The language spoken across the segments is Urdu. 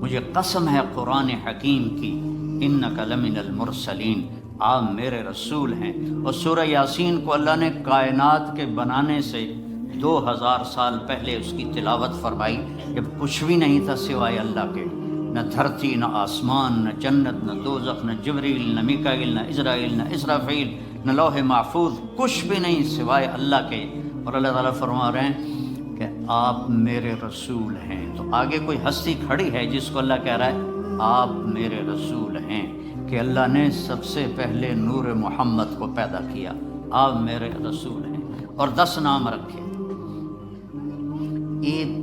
مجھے قسم ہے قرآن حکیم کی، انک لمن المرسلین، آپ میرے رسول ہیں۔ اور سورہ یاسین کو اللہ نے کائنات کے بنانے سے 2000 سال پہلے اس کی تلاوت فرمائی، جب کچھ بھی نہیں تھا سوائے اللہ کے، نہ دھرتی، نہ آسمان، نہ جنت، نہ دوزخ، نہ جبریل، نہ میکائیل، نہ اسرائیل، نہ اسرافیل، نہ لوح محفوظ، کچھ بھی نہیں سوائے اللہ کے۔ اور اللہ تعالیٰ فرما رہے ہیں کہ آپ میرے رسول ہیں۔ تو آگے کوئی ہستی کھڑی ہے جس کو اللہ کہہ رہا ہے آپ میرے رسول ہیں، کہ اللہ نے سب سے پہلے نور محمد کو پیدا کیا، آپ میرے رسول ہیں، اور 10 نام رکھے۔ ایک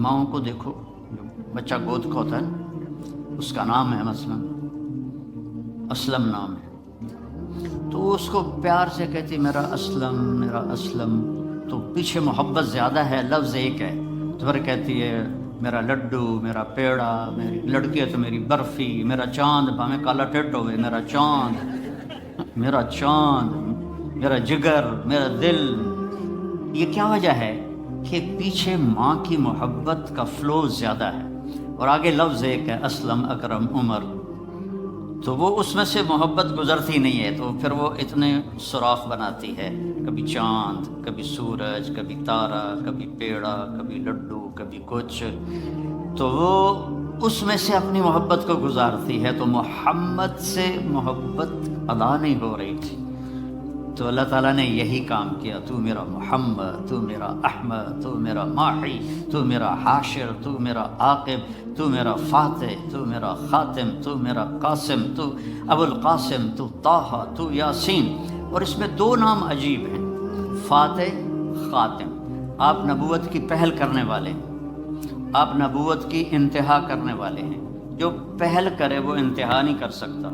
ماؤں کو دیکھو، جو بچہ گود کا ہوتا ہے نا، اس کا نام ہے مثلا اسلم نام ہے، تو اس کو پیار سے کہتی میرا اسلم، میرا اسلم، تو پیچھے محبت زیادہ ہے، لفظ ایک ہے، تو پھر کہتی ہے میرا لڈو، میرا پیڑا، میری لڑکی ہے تو میری برفی، میرا چاند، بھامے کالا ٹیٹ ہوئے، میرا چاند، میرا چاند، میرا جگر، میرا دل۔ یہ کیا وجہ ہے؟ کہ پیچھے ماں کی محبت کا فلو زیادہ ہے، اور آگے لفظ ایک ہے اسلم، اکرم، عمر، تو وہ اس میں سے محبت گزرتی نہیں ہے، تو پھر وہ اتنے سوراخ بناتی ہے، کبھی چاند، کبھی سورج، کبھی تارا، کبھی پیڑا، کبھی لڈو، کبھی کچھ، تو وہ اس میں سے اپنی محبت کو گزارتی ہے۔ تو محمد سے محبت ادا نہیں ہو رہی تھی، تو اللہ تعالیٰ نے یہی کام کیا، تو میرا محمد، تو میرا احمد، تو میرا ماحی، تو میرا حاشر، تو میرا عاقب، تو میرا فاتح، تو میرا خاتم، تو میرا قاسم، تو ابو القاسم، تو طٰہٰ، تو یاسین۔ اور اس میں 2 نام عجیب ہیں، فاتح، خاتم۔ آپ نبوت کی پہل کرنے والے ہیں، آپ نبوت کی انتہا کرنے والے ہیں۔ جو پہل کرے وہ انتہا نہیں کر سکتا،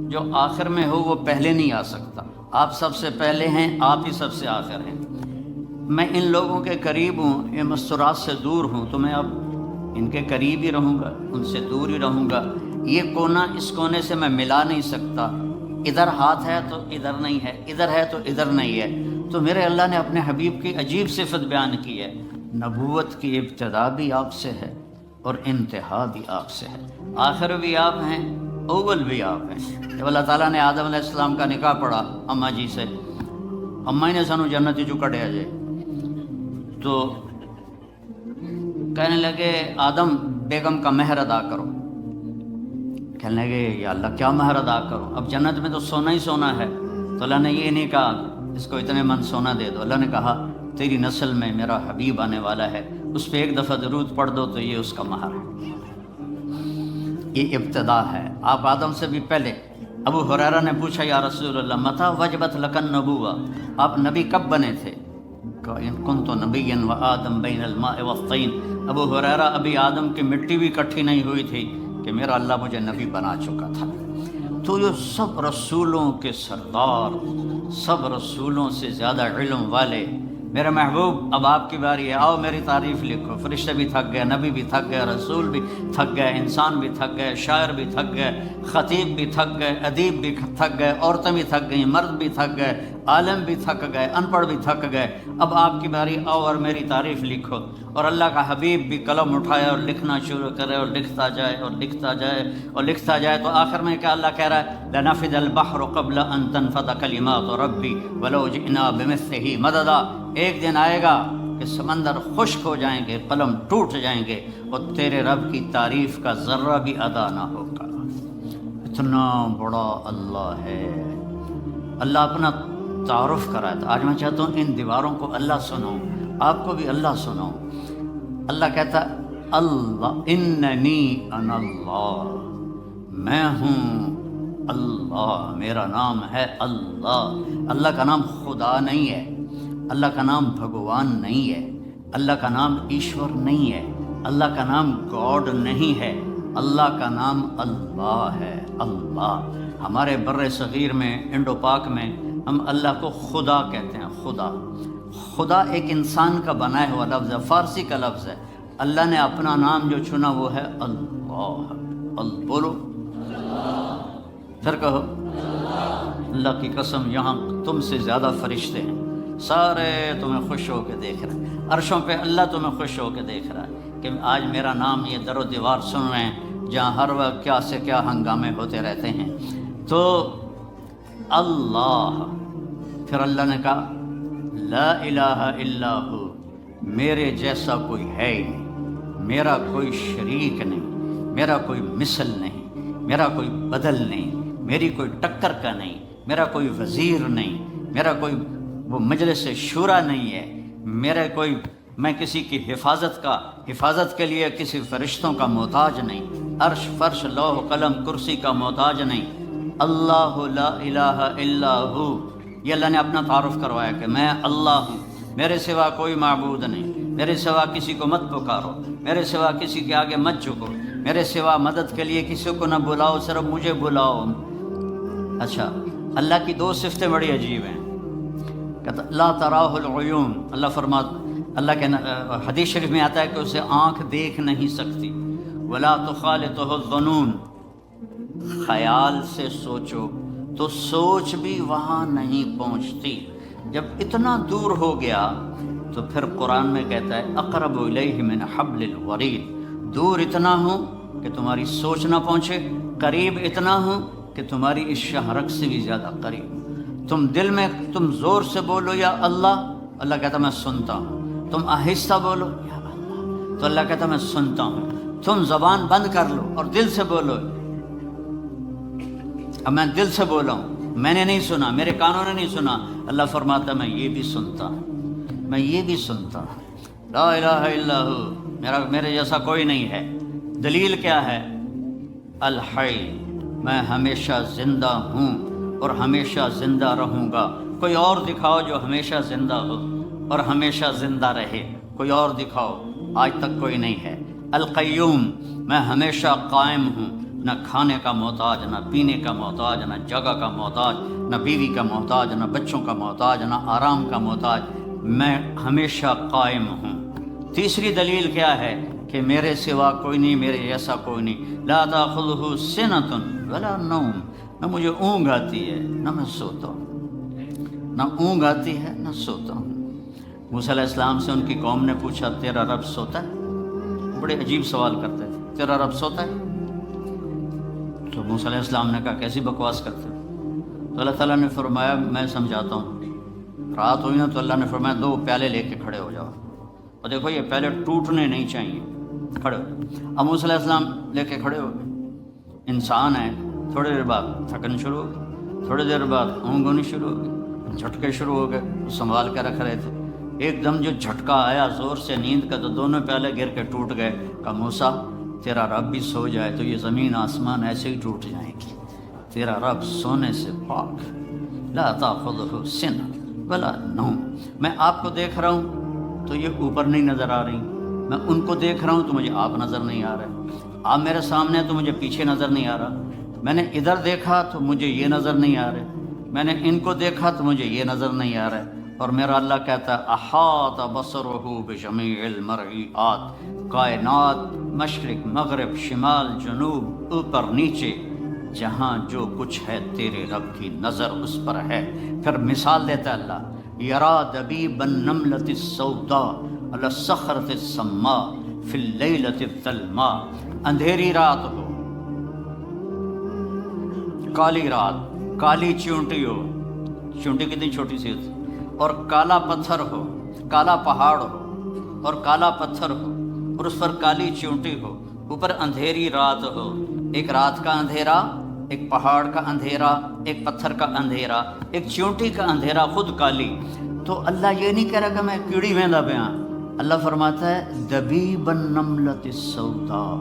جو آخر میں ہو وہ پہلے نہیں آ سکتا۔ آپ سب سے پہلے ہیں، آپ ہی سب سے آخر ہیں۔ میں ان لوگوں کے قریب ہوں، یہ مستورات سے دور ہوں، تو میں اب ان کے قریب ہی رہوں گا، ان سے دور ہی رہوں گا۔ یہ کونا اس کونے سے میں ملا نہیں سکتا، ادھر ہاتھ ہے تو ادھر نہیں ہے، ادھر ہے تو ادھر نہیں ہے۔ تو میرے اللہ نے اپنے حبیب کی عجیب صفت بیان کی ہے، نبوت کی ابتدا بھی آپ سے ہے اور انتہا بھی آپ سے ہے، آخر بھی آپ ہیں، اول بھی آپ ہیں۔ جب اللہ تعالیٰ نے آدم علیہ السلام کا نکاح پڑھا اماں جی سے، اماں ہی نے سانو جنت جو کڈیا جے، تو کہنے لگے آدم بیگم کا مہر ادا کرو۔ کہنے لگے یا اللہ کیا مہر ادا کرو، اب جنت میں تو سونا ہی سونا ہے۔ تو اللہ نے یہ نہیں کہا اس کو اتنے من سونا دے دو، اللہ نے کہا تیری نسل میں میرا حبیب آنے والا ہے، اس پہ 1 دفعہ درود پڑھ دو تو یہ اس کا مہر ہے۔ یہ ابتدا ہے، آپ آدم سے بھی پہلے۔ ابو ہریرہ نے پوچھا یا رسول اللہ متی وجبت لک النبوہ، آپ نبی کب بنے تھے؟ کنت نبیا وآدم بین الماء والطین، ابو ہریرہ ابھی آدم کی مٹی بھی اکٹھی نہیں ہوئی تھی کہ میرا اللہ مجھے نبی بنا چکا تھا۔ تو یہ سب رسولوں کے سردار، سب رسولوں سے زیادہ علم والے میرے محبوب، اب آپ کی باری ہے، آؤ میری تعریف لکھو۔ فرشتے بھی تھک گئے، نبی بھی تھک گئے، رسول بھی تھک گئے، انسان بھی تھک گئے، شاعر بھی تھک گئے، خطیب بھی تھک گئے، ادیب بھی تھک گئے، عورتیں بھی تھک گئیں، مرد بھی تھک گئے، عالم بھی تھک گئے، ان پڑھ بھی تھک گئے، اب آپ کی باری، آؤ اور میری تعریف لکھو۔ اور اللہ کا حبیب بھی قلم اٹھائے اور لکھنا شروع کرے، اور لکھتا جائے اور لکھتا جائے اور لکھتا جائے۔ تو آخر میں کیا اللہ کہہ رہا ہے لنفد البحر قبل ان تنفد کلمات ربی ولو جئنا بمثلہ مددا، ایک دن آئے گا کہ سمندر خشک ہو جائیں گے، قلم ٹوٹ جائیں گے، اور تیرے رب کی تعریف کا ذرہ بھی ادا نہ ہوگا۔ اتنا بڑا اللہ ہے، اللہ اپنا تعارف کرایا تھا۔ آج میں چاہتا ہوں ان دیواروں کو اللہ سناؤں، آپ کو بھی اللہ سناؤں۔ اللہ کہتا اللہ اننی انا اللہ، میں ہوں اللہ، میرا نام ہے اللہ۔ اللہ کا نام خدا نہیں ہے، اللہ کا نام بھگوان نہیں ہے، اللہ کا نام ایشور نہیں ہے، اللہ کا نام گاڈ نہیں ہے، اللہ کا نام اللہ ہے۔ اللہ ہمارے بر صغیر میں، انڈو پاک میں ہم اللہ کو خدا کہتے ہیں۔ خدا، خدا ایک انسان کا بنایا ہوا لفظ ہے، فارسی کا لفظ ہے۔ اللہ نے اپنا نام جو چنا وہ ہے اللہ۔ بولو پھر کہو اللہ کی قسم، یہاں تم سے زیادہ فرشتے ہیں، سارے تمہیں خوش ہو کے دیکھ رہے ہیں، عرشوں پہ اللہ تمہیں خوش ہو کے دیکھ رہا ہے۔ کہ آج میرا نام یہ در و دیوار سن رہے ہیں جہاں ہر وقت کیا سے کیا ہنگامے ہوتے رہتے ہیں. تو اللہ، پھر اللہ نے کہا لا الہ الا ہو، میرے جیسا کوئی ہے ہی نہیں، میرا کوئی شریک نہیں، میرا کوئی مثل نہیں، میرا کوئی بدل نہیں، میری کوئی ٹکر کا نہیں، میرا کوئی وزیر نہیں، میرا کوئی وہ مجلس شورا نہیں ہے، میرا کوئی، میں کسی کی حفاظت کے لیے کسی فرشتوں کا محتاج نہیں، عرش فرش لوح قلم کرسی کا محتاج نہیں. اللہ لا الہ الا ہو، یہ اللہ نے اپنا تعارف کروایا کہ میں اللہ ہوں، میرے سوا کوئی معبود نہیں، میرے سوا کسی کو مت پکارو، میرے سوا کسی کے آگے مت جھکو، میرے سوا مدد کے لیے کسی کو نہ بلاؤ، صرف مجھے بلاؤ. اچھا، اللہ کی دو صفتیں بڑی عجیب ہیں. کہتا لا تراہ العیون، اللہ کے حدیث شریف میں آتا ہے کہ اسے آنکھ دیکھ نہیں سکتی. ولا تخالطہ الظنون، خیال سے سوچو تو سوچ بھی وہاں نہیں پہنچتی. جب اتنا دور ہو گیا تو پھر قرآن میں کہتا ہے اقرب الیہ من حبل الورید، دور اتنا ہوں کہ تمہاری سوچ نہ پہنچے، قریب اتنا ہوں کہ تمہاری اس شہرک سے بھی زیادہ قریب. تم دل میں تم زور سے بولو یا اللہ کہتا میں سنتا ہوں. تم آہستہ بولو یا اللہ، تو اللہ کہتا میں سنتا ہوں. تم زبان بند کر لو اور دل سے بولو. اب میں دل سے بولا ہوں، میں نے نہیں سنا، میرے کانوں نے نہیں سنا، اللہ فرماتا میں یہ بھی سنتا ہوں، میں یہ بھی سنتا ہوں. لا الہ الا ہو، میرے جیسا کوئی نہیں ہے. دلیل کیا ہے؟ الحی، میں ہمیشہ زندہ ہوں اور ہمیشہ زندہ رہوں گا. کوئی اور دکھاؤ جو ہمیشہ زندہ ہو اور ہمیشہ زندہ رہے، کوئی اور دکھاؤ، آج تک کوئی نہیں ہے. القیوم، میں ہمیشہ قائم ہوں، نہ کھانے کا محتاج، نہ پینے کا محتاج، نہ جگہ کا محتاج، نہ بیوی کا محتاج، نہ بچوں کا محتاج، نہ آرام کا محتاج، میں ہمیشہ قائم ہوں. تیسری دلیل کیا ہے؟ کہ میرے سوا کوئی نہیں، میرے جیسا کوئی نہیں. لا تاخذہ سنۃ ولا نوم، نہ مجھے اونگ آتی ہے نہ میں سوتا ہوں، نہ اونگ آتی ہے نہ سوتا ہوں. موسیٰ علیہ السلام سے ان کی قوم نے پوچھا تیرا رب سوتا ہے؟ بڑے عجیب سوال کرتے تھے، تیرا رب سوتا ہے؟ تو موسیٰ علیہ السلام نے کہا کیسی بکواس کرتے ہو؟ تو اللہ تعالیٰ نے فرمایا میں سمجھاتا ہوں. رات ہوئی نا تو اللہ نے فرمایا 2 پیالے لے کے کھڑے ہو جاؤ، اور دیکھو یہ پیالے ٹوٹنے نہیں چاہیے، کھڑے ہو جاؤ. اب موسیٰ علیہ السلام لے کے کھڑے ہو گئے. انسان ہے، تھوڑی دیر بعد تھکن شروع ہو گئی، تھوڑی دیر بعد اونگ ہونی شروع ہو گئی، جھٹکے شروع ہو گئے. سنبھال کے رکھ رہے تھے، ایک دم جو جھٹکا آیا زور سے نیند کا تو دونوں پیالے گر کے ٹوٹ گئے. کہا موسیٰ تیرا رب بھی سو جائے تو یہ زمین آسمان ایسے ہی ٹوٹ جائیں گی، تیرا رب سونے سے پاک. لا تاخذہ سنۃ ولا نوم، میں آپ کو دیکھ رہا ہوں تو یہ اوپر نہیں نظر آ رہی، میں ان کو دیکھ رہا ہوں تو مجھے آپ نظر نہیں آ رہے، آپ میرے سامنے ہیں تو مجھے پیچھے نظر نہیں آ رہا، میں نے ادھر دیکھا تو مجھے یہ نظر نہیں آ رہے، میں نے ان کو دیکھا تو مجھے یہ نظر نہیں آ رہے. اور میرا اللہ کہتا ہے احاط بصرہ بجمیع المرئیات، کائنات مشرق مغرب شمال جنوب اوپر نیچے جہاں جو کچھ ہے تیرے رب کی نظر اس پر ہے. پھر مثال دیتا ہے اللہ، یرا دبیب النملۃ السوداء علی الصخرۃ السماء فی اللیلۃ الظلماء. اندھیری رات ہو، کالی رات، کالی چیونٹی ہو، چیونٹی کتنی چھوٹی سی ہوتی، اور کالا پتھر ہو، کالا پہاڑ ہو اور کالا پتھر ہو اور اس پر کالی چیونٹی ہو، اوپر اندھیری رات ہو، ایک رات کا اندھیرا، ایک پہاڑ کا اندھیرا، ایک پتھر کا اندھیرا، ایک چیونٹی کا اندھیرا خود کالی. تو اللہ یہ نہیں کہہ رہا کہ میں کیڑی ویندا پیا، اللہ فرماتا ہے دبیب النملۃ السوداء،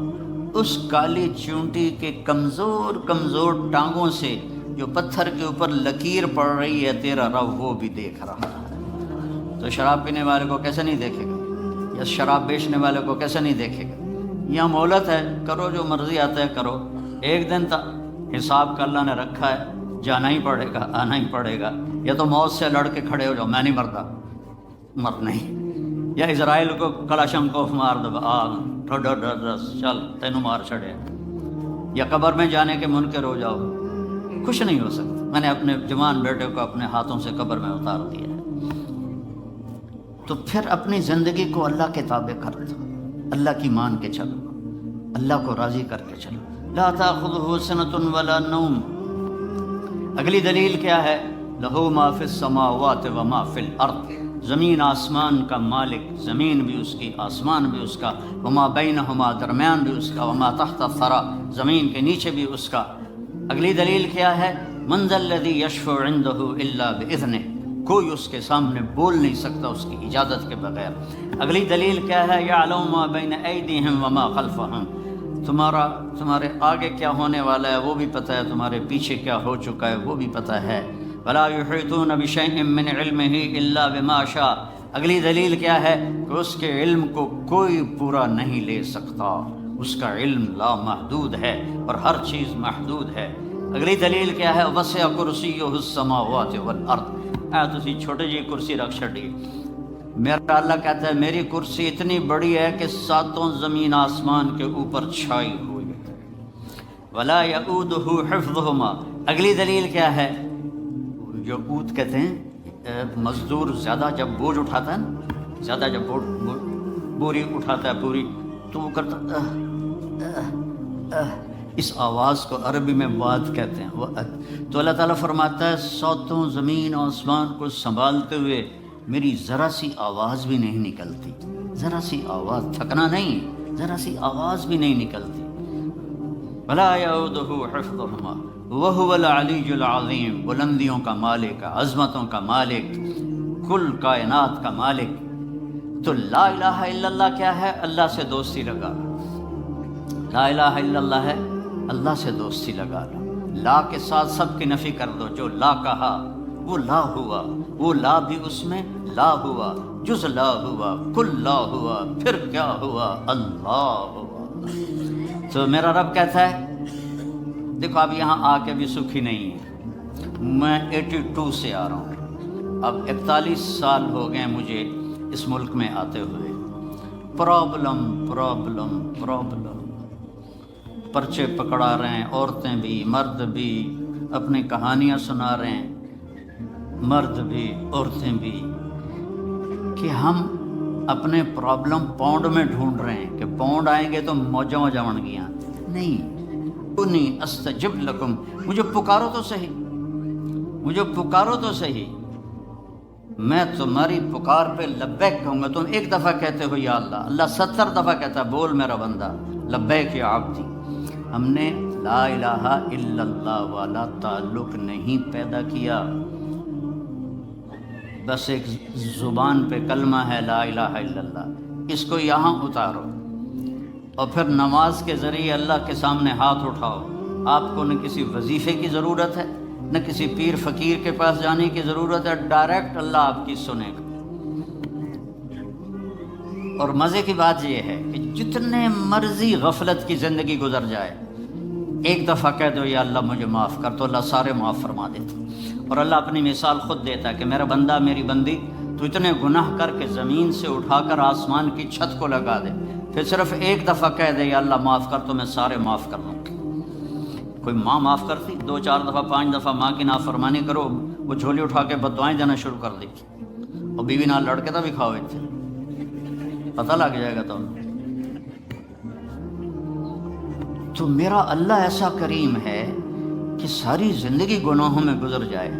اس کالی چیونٹی کے کمزور کمزور ٹانگوں سے جو پتھر کے اوپر لکیر پڑ رہی ہے تیرا رب وہ بھی دیکھ رہا ہے. تو شراب پینے والے کو کیسے نہیں دیکھے گا، یا شراب بیچنے والے کو کیسے نہیں دیکھے گا؟ یہاں مہلت ہے، کرو جو مرضی آتا ہے کرو، ایک دن تک حساب کا اللہ نے رکھا ہے، جانا ہی پڑے گا، آنا ہی پڑے گا. یا تو موت سے لڑ کے کھڑے ہو جاؤ، میں نہیں مرتا، مر نہیں، یا اسرائیل کو کلاشم کوف مار دو، چل تینوں مار چھڑے، یا قبر میں جانے کے منکر ہو جاؤ، کچھ نہیں ہو سکتا. میں نے اپنے جوان بیٹے کو اپنے ہاتھوں سے قبر میں اتار دیا ہے. تو پھر اپنی زندگی کو اللہ کے تابع کر دو، اللہ کی مان کے چلو، اللہ کو راضی کر کے چلو. لا تأخذہ سنۃ ولا نوم. اگلی دلیل کیا ہے؟ لہو ما فی السماوات و ما فی الارض. زمین آسمان کا مالک، زمین بھی اس کی، آسمان بھی اس کا، وما بینہما درمیان بھی اس کا، وما تحت الثری زمین کے نیچے بھی اس کا. اگلی دلیل کیا ہے؟ من ذا الذی یشفع عندہ الا باذنہ. کوئی اس کے سامنے بول نہیں سکتا اس کی اجازت کے بغیر. اگلی دلیل کیا ہے؟ یعلم ما بین ایدیہم وما خلفہم. تمہارے آگے کیا ہونے والا ہے وہ بھی پتہ ہے، تمہارے پیچھے کیا ہو چکا ہے وہ بھی پتہ ہے. ولا یحیطون بشیء من علمہ الا بما شاء. اگلی دلیل کیا ہے؟ کہ اس کے علم کو کوئی پورا نہیں لے سکتا، اس کا علم لا محدود ہے اور ہر چیز محدود ہے. اگلی دلیل کیا ہے؟ وسع کرسیہ السماوات والارض. تسی چھوٹی جی کرسی رکھ چھڑی، میرا اللہ کہتا ہے میری کرسی اتنی بڑی ہے کہ ساتوں زمین آسمان کے اوپر چھائی ہوئی ہے. ولا یؤودہ حفظہما. اگلی دلیل کیا ہے؟ جو اود کہتے ہیں مزدور زیادہ جب بوجھ اٹھاتا ہے نا، زیادہ جب بوری اٹھاتا ہے پوری، تو وہ کرتا اس آواز کو عربی میں واد کہتے ہیں. تو اللہ تعالیٰ فرماتا ہے ساتوں زمین و آسمان کو سنبھالتے ہوئے میری ذرا سی آواز بھی نہیں نکلتی، ذرا سی آواز، تھکنا نہیں، ذرا سی آواز بھی نہیں نکلتی. ولا یعودہ حفظہما وہو العلی العظیم. بلندیوں کا مالک، عظمتوں کا مالک، کل کائنات کا مالک. تو لا الہ الا اللہ کیا ہے؟ اللہ سے دوستی لگا. لا الہ الا اللہ ہے، اللہ سے دوستی لگا لو. لا کے ساتھ سب کی نفی کر دو. جو لا کہا وہ لا ہوا، وہ لا بھی اس میں لا ہوا، جز لا ہوا، کل لا ہوا، پھر کیا ہوا؟ اللہ ہوا. تو میرا رب کہتا ہے دیکھو اب یہاں آ کے بھی سکھی نہیں ہے. میں 82 سے آ رہا ہوں، اب 41 سال ہو گئے مجھے اس ملک میں آتے ہوئے. پرابلم پرابلم پرابلم، پرچے پکڑا رہے ہیں، عورتیں بھی مرد بھی، اپنی کہانیاں سنا رہے ہیں، مرد بھی عورتیں بھی، کہ ہم اپنے پرابلم پاؤنڈ میں ڈھونڈ رہے ہیں کہ پاؤنڈ آئیں گے تو موجوں بن گیا. نہیں، انی استجب لکم. مجھے پکارو تو صحیح، مجھے پکارو تو صحیح، میں تمہاری پکار پہ لبیک کہوں گا. تم ایک دفعہ کہتے ہو یا اللہ، اللہ 70 دفعہ کہتا ہے بول میرا بندہ لبیک یا عبدی. ہم نے لا الہ الا اللہ والا تعلق نہیں پیدا کیا. بس ایک زبان پہ کلمہ ہے لا الہ الا اللہ، اس کو یہاں اتارو اور پھر نماز کے ذریعے اللہ کے سامنے ہاتھ اٹھاؤ. آپ کو نہ کسی وظیفے کی ضرورت ہے، نہ کسی پیر فقیر کے پاس جانے کی ضرورت ہے، ڈائریکٹ اللہ آپ کی سنے گا. اور مزے کی بات یہ ہے کہ جتنے مرضی غفلت کی زندگی گزر جائے، ایک دفعہ کہہ دو یا اللہ مجھے معاف کر تو اللہ سارے معاف فرما دیتا. اور اللہ اپنی مثال خود دیتا ہے کہ میرا بندہ میری بندی تو اتنے گناہ کر کے زمین سے اٹھا کر آسمان کی چھت کو لگا دے، پھر صرف ایک دفعہ کہہ دے یا اللہ معاف کر تو میں سارے معاف کر دوں. کوئی ماں معاف کرتی؟ 2 4 دفعہ 5 دفعہ ماں کی نافرمانی کرو، وہ جھولی اٹھا کے بددعائیں دینا شروع کر دی. اور بیوی نال لڑ کے تو بھی کھاؤ تھے، پتہ لگ جائے گا. تو میرا اللہ ایسا کریم ہے کہ ساری زندگی گناہوں میں گزر جائے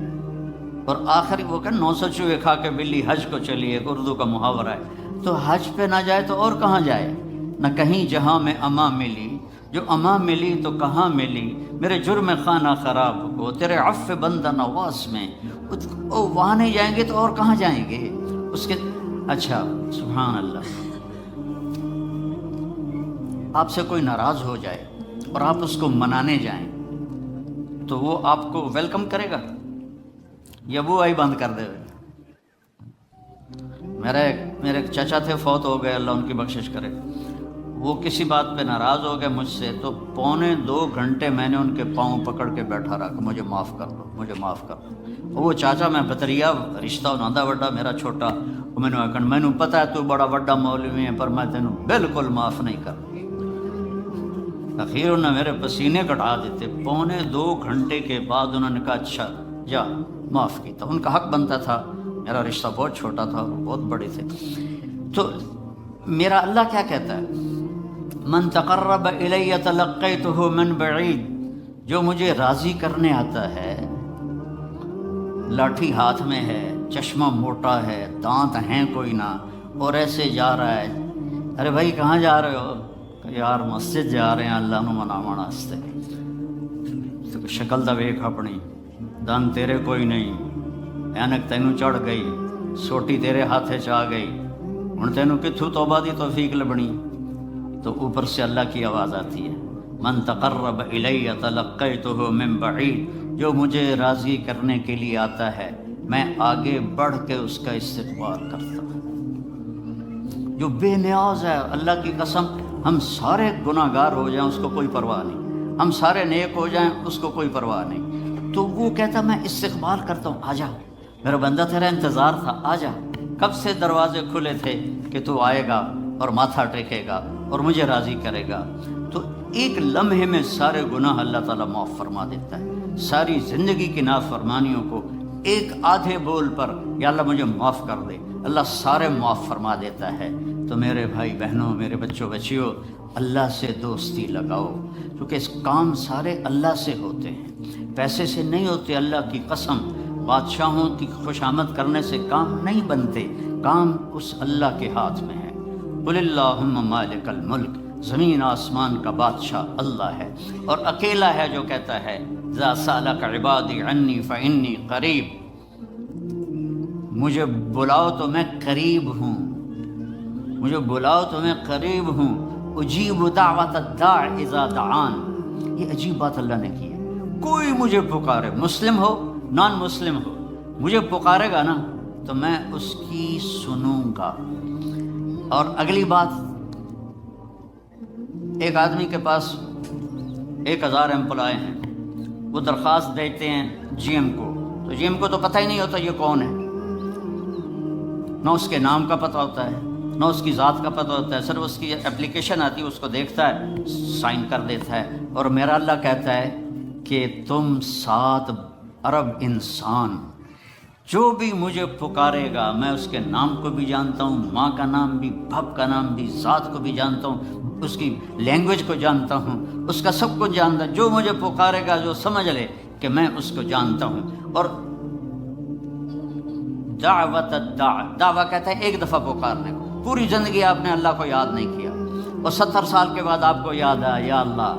اور آخر وہ کہ 900 چوہے کھا کے بلی حج کو چلی، ایک اردو کا محاورہ ہے. تو حج پہ نہ جائے تو اور کہاں جائے؟ نہ کہیں جہاں میں اماں ملی، جو اماں ملی تو کہاں ملی، میرے جرم خانہ خراب کو تیرے عفو بندہ نواز میں. وہاں نہیں جائیں گے تو اور کہاں جائیں گے اس کے؟ اچھا سبحان اللہ، آپ سے کوئی ناراض ہو جائے اور آپ اس کو منانے جائیں تو وہ آپ کو ویلکم کرے گا یا وہ آئی بند کر دے گا؟ میرے ایک چچا تھے، فوت ہو گئے، اللہ ان کی بخشش کرے. وہ کسی بات پہ ناراض ہو گئے مجھ سے تو 1.25 گھنٹے میں نے ان کے پاؤں پکڑ کے بیٹھا رہا کہ مجھے معاف کر دو، مجھے معاف کر دو. وہ چاچا میں بطریا رشتہ انہوں وڈا میرا چھوٹا، مینوں پتہ ہے تو بڑا وڈا مولوی ہے پر میں تینوں بالکل معاف نہیں کر. اخیر انہوں نے میرے پسینے کٹا دیتے. 1.25 گھنٹے کے بعد انہوں نے کہا اچھا جا معاف کیتا. ان کا حق بنتا تھا، میرا رشتہ بہت چھوٹا تھا، بہت بڑے تھے. تو میرا اللہ کیا کہتا ہے؟ من تقرب الی تلقیتہ من بعید، جو مجھے راضی کرنے آتا ہے، لاٹھی ہاتھ میں ہے، چشمہ موٹا ہے، دانت ہیں کوئی نہ، اور ایسے جا رہا ہے، ارے بھائی کہاں جا رہے ہو؟ کہ یار مسجد جا رہے ہیں اللہ نو مناون واسطے۔ تو شکل دا ویکھ اپنی، دن تیرے کوئی نہیں، اینک تینوں چڑھ گئی، سوٹی تیرے ہاتھ چ آ گئی، ہن تینوں کتھوں توبہ دی توفیق لبنی؟ تو اوپر سے اللہ کی آواز آتی ہے، من تقرب الی تلقیتہ من بعید، جو مجھے راضی کرنے کے لیے آتا ہے میں آگے بڑھ کے اس کا استقبال کرتا ہوں۔ جو بے نیاز ہے، اللہ کی قسم ہم سارے گناہ گار ہو جائیں اس کو کوئی پرواہ نہیں، ہم سارے نیک ہو جائیں اس کو کوئی پرواہ نہیں، تو وہ کہتا میں استقبال کرتا ہوں، آ جا میرا بندہ، تیرا انتظار تھا، آ جا، کب سے دروازے کھلے تھے کہ تو آئے گا اور ماتھا ٹیکے گا اور مجھے راضی کرے گا۔ تو ایک لمحے میں سارے گناہ اللہ تعالیٰ معاف فرما دیتا ہے، ساری زندگی کی نافرمانیوں کو ایک آدھے بول پر یا اللہ مجھے معاف کر دے، اللہ سارے معاف فرما دیتا ہے۔ تو میرے بھائی بہنوں، میرے بچوں بچیوں، اللہ سے دوستی لگاؤ، کیونکہ اس کام سارے اللہ سے ہوتے ہیں، پیسے سے نہیں ہوتے، اللہ کی قسم۔ بادشاہوں کی خوشامد کرنے سے کام نہیں بنتے، کام اس اللہ کے ہاتھ میں ہے۔ قل اللہم مالک الملک، زمین آسمان کا بادشاہ اللہ ہے، اور اکیلا ہے جو کہتا ہے ذا سالک عبادی عنی فانی قریب، مجھے بلاؤ تو میں قریب ہوں، مجھے بلاؤ تو میں قریب ہوں، اجیب دعوت الداع اذا دعان۔ یہ عجیب بات اللہ نے کی ہے، کوئی مجھے پکارے، مسلم ہو نان مسلم ہو، مجھے پکارے گا نا تو میں اس کی سنوں گا۔ اور اگلی بات، ایک آدمی کے پاس 1000 امپلائی ہیں، وہ درخواست دیتے ہیں جی ایم کو، تو جی ایم کو تو پتہ ہی نہیں ہوتا یہ کون ہے، نہ اس کے نام کا پتہ ہوتا ہے، نہ اس کی ذات کا پتہ ہوتا ہے، صرف اس کی اپلیکیشن آتی ہے، اس کو دیکھتا ہے، سائن کر دیتا ہے۔ اور میرا اللہ کہتا ہے کہ تم 7 ارب انسان جو بھی مجھے پکارے گا، میں اس کے نام کو بھی جانتا ہوں، ماں کا نام بھی، باپ کا نام بھی، ذات کو بھی جانتا ہوں، اس کی لینگویج کو جانتا ہوں، اس کا سب کچھ جانتا ہوں، جو مجھے پکارے گا جو سمجھ لے کہ میں اس کو جانتا ہوں۔ اور دعوت الداع، دعویٰ کہتا ہے ایک دفعہ پکارنے کو، پوری زندگی آپ نے اللہ کو یاد نہیں کیا، اور 70 سال کے بعد آپ کو یاد آیا یا اللہ،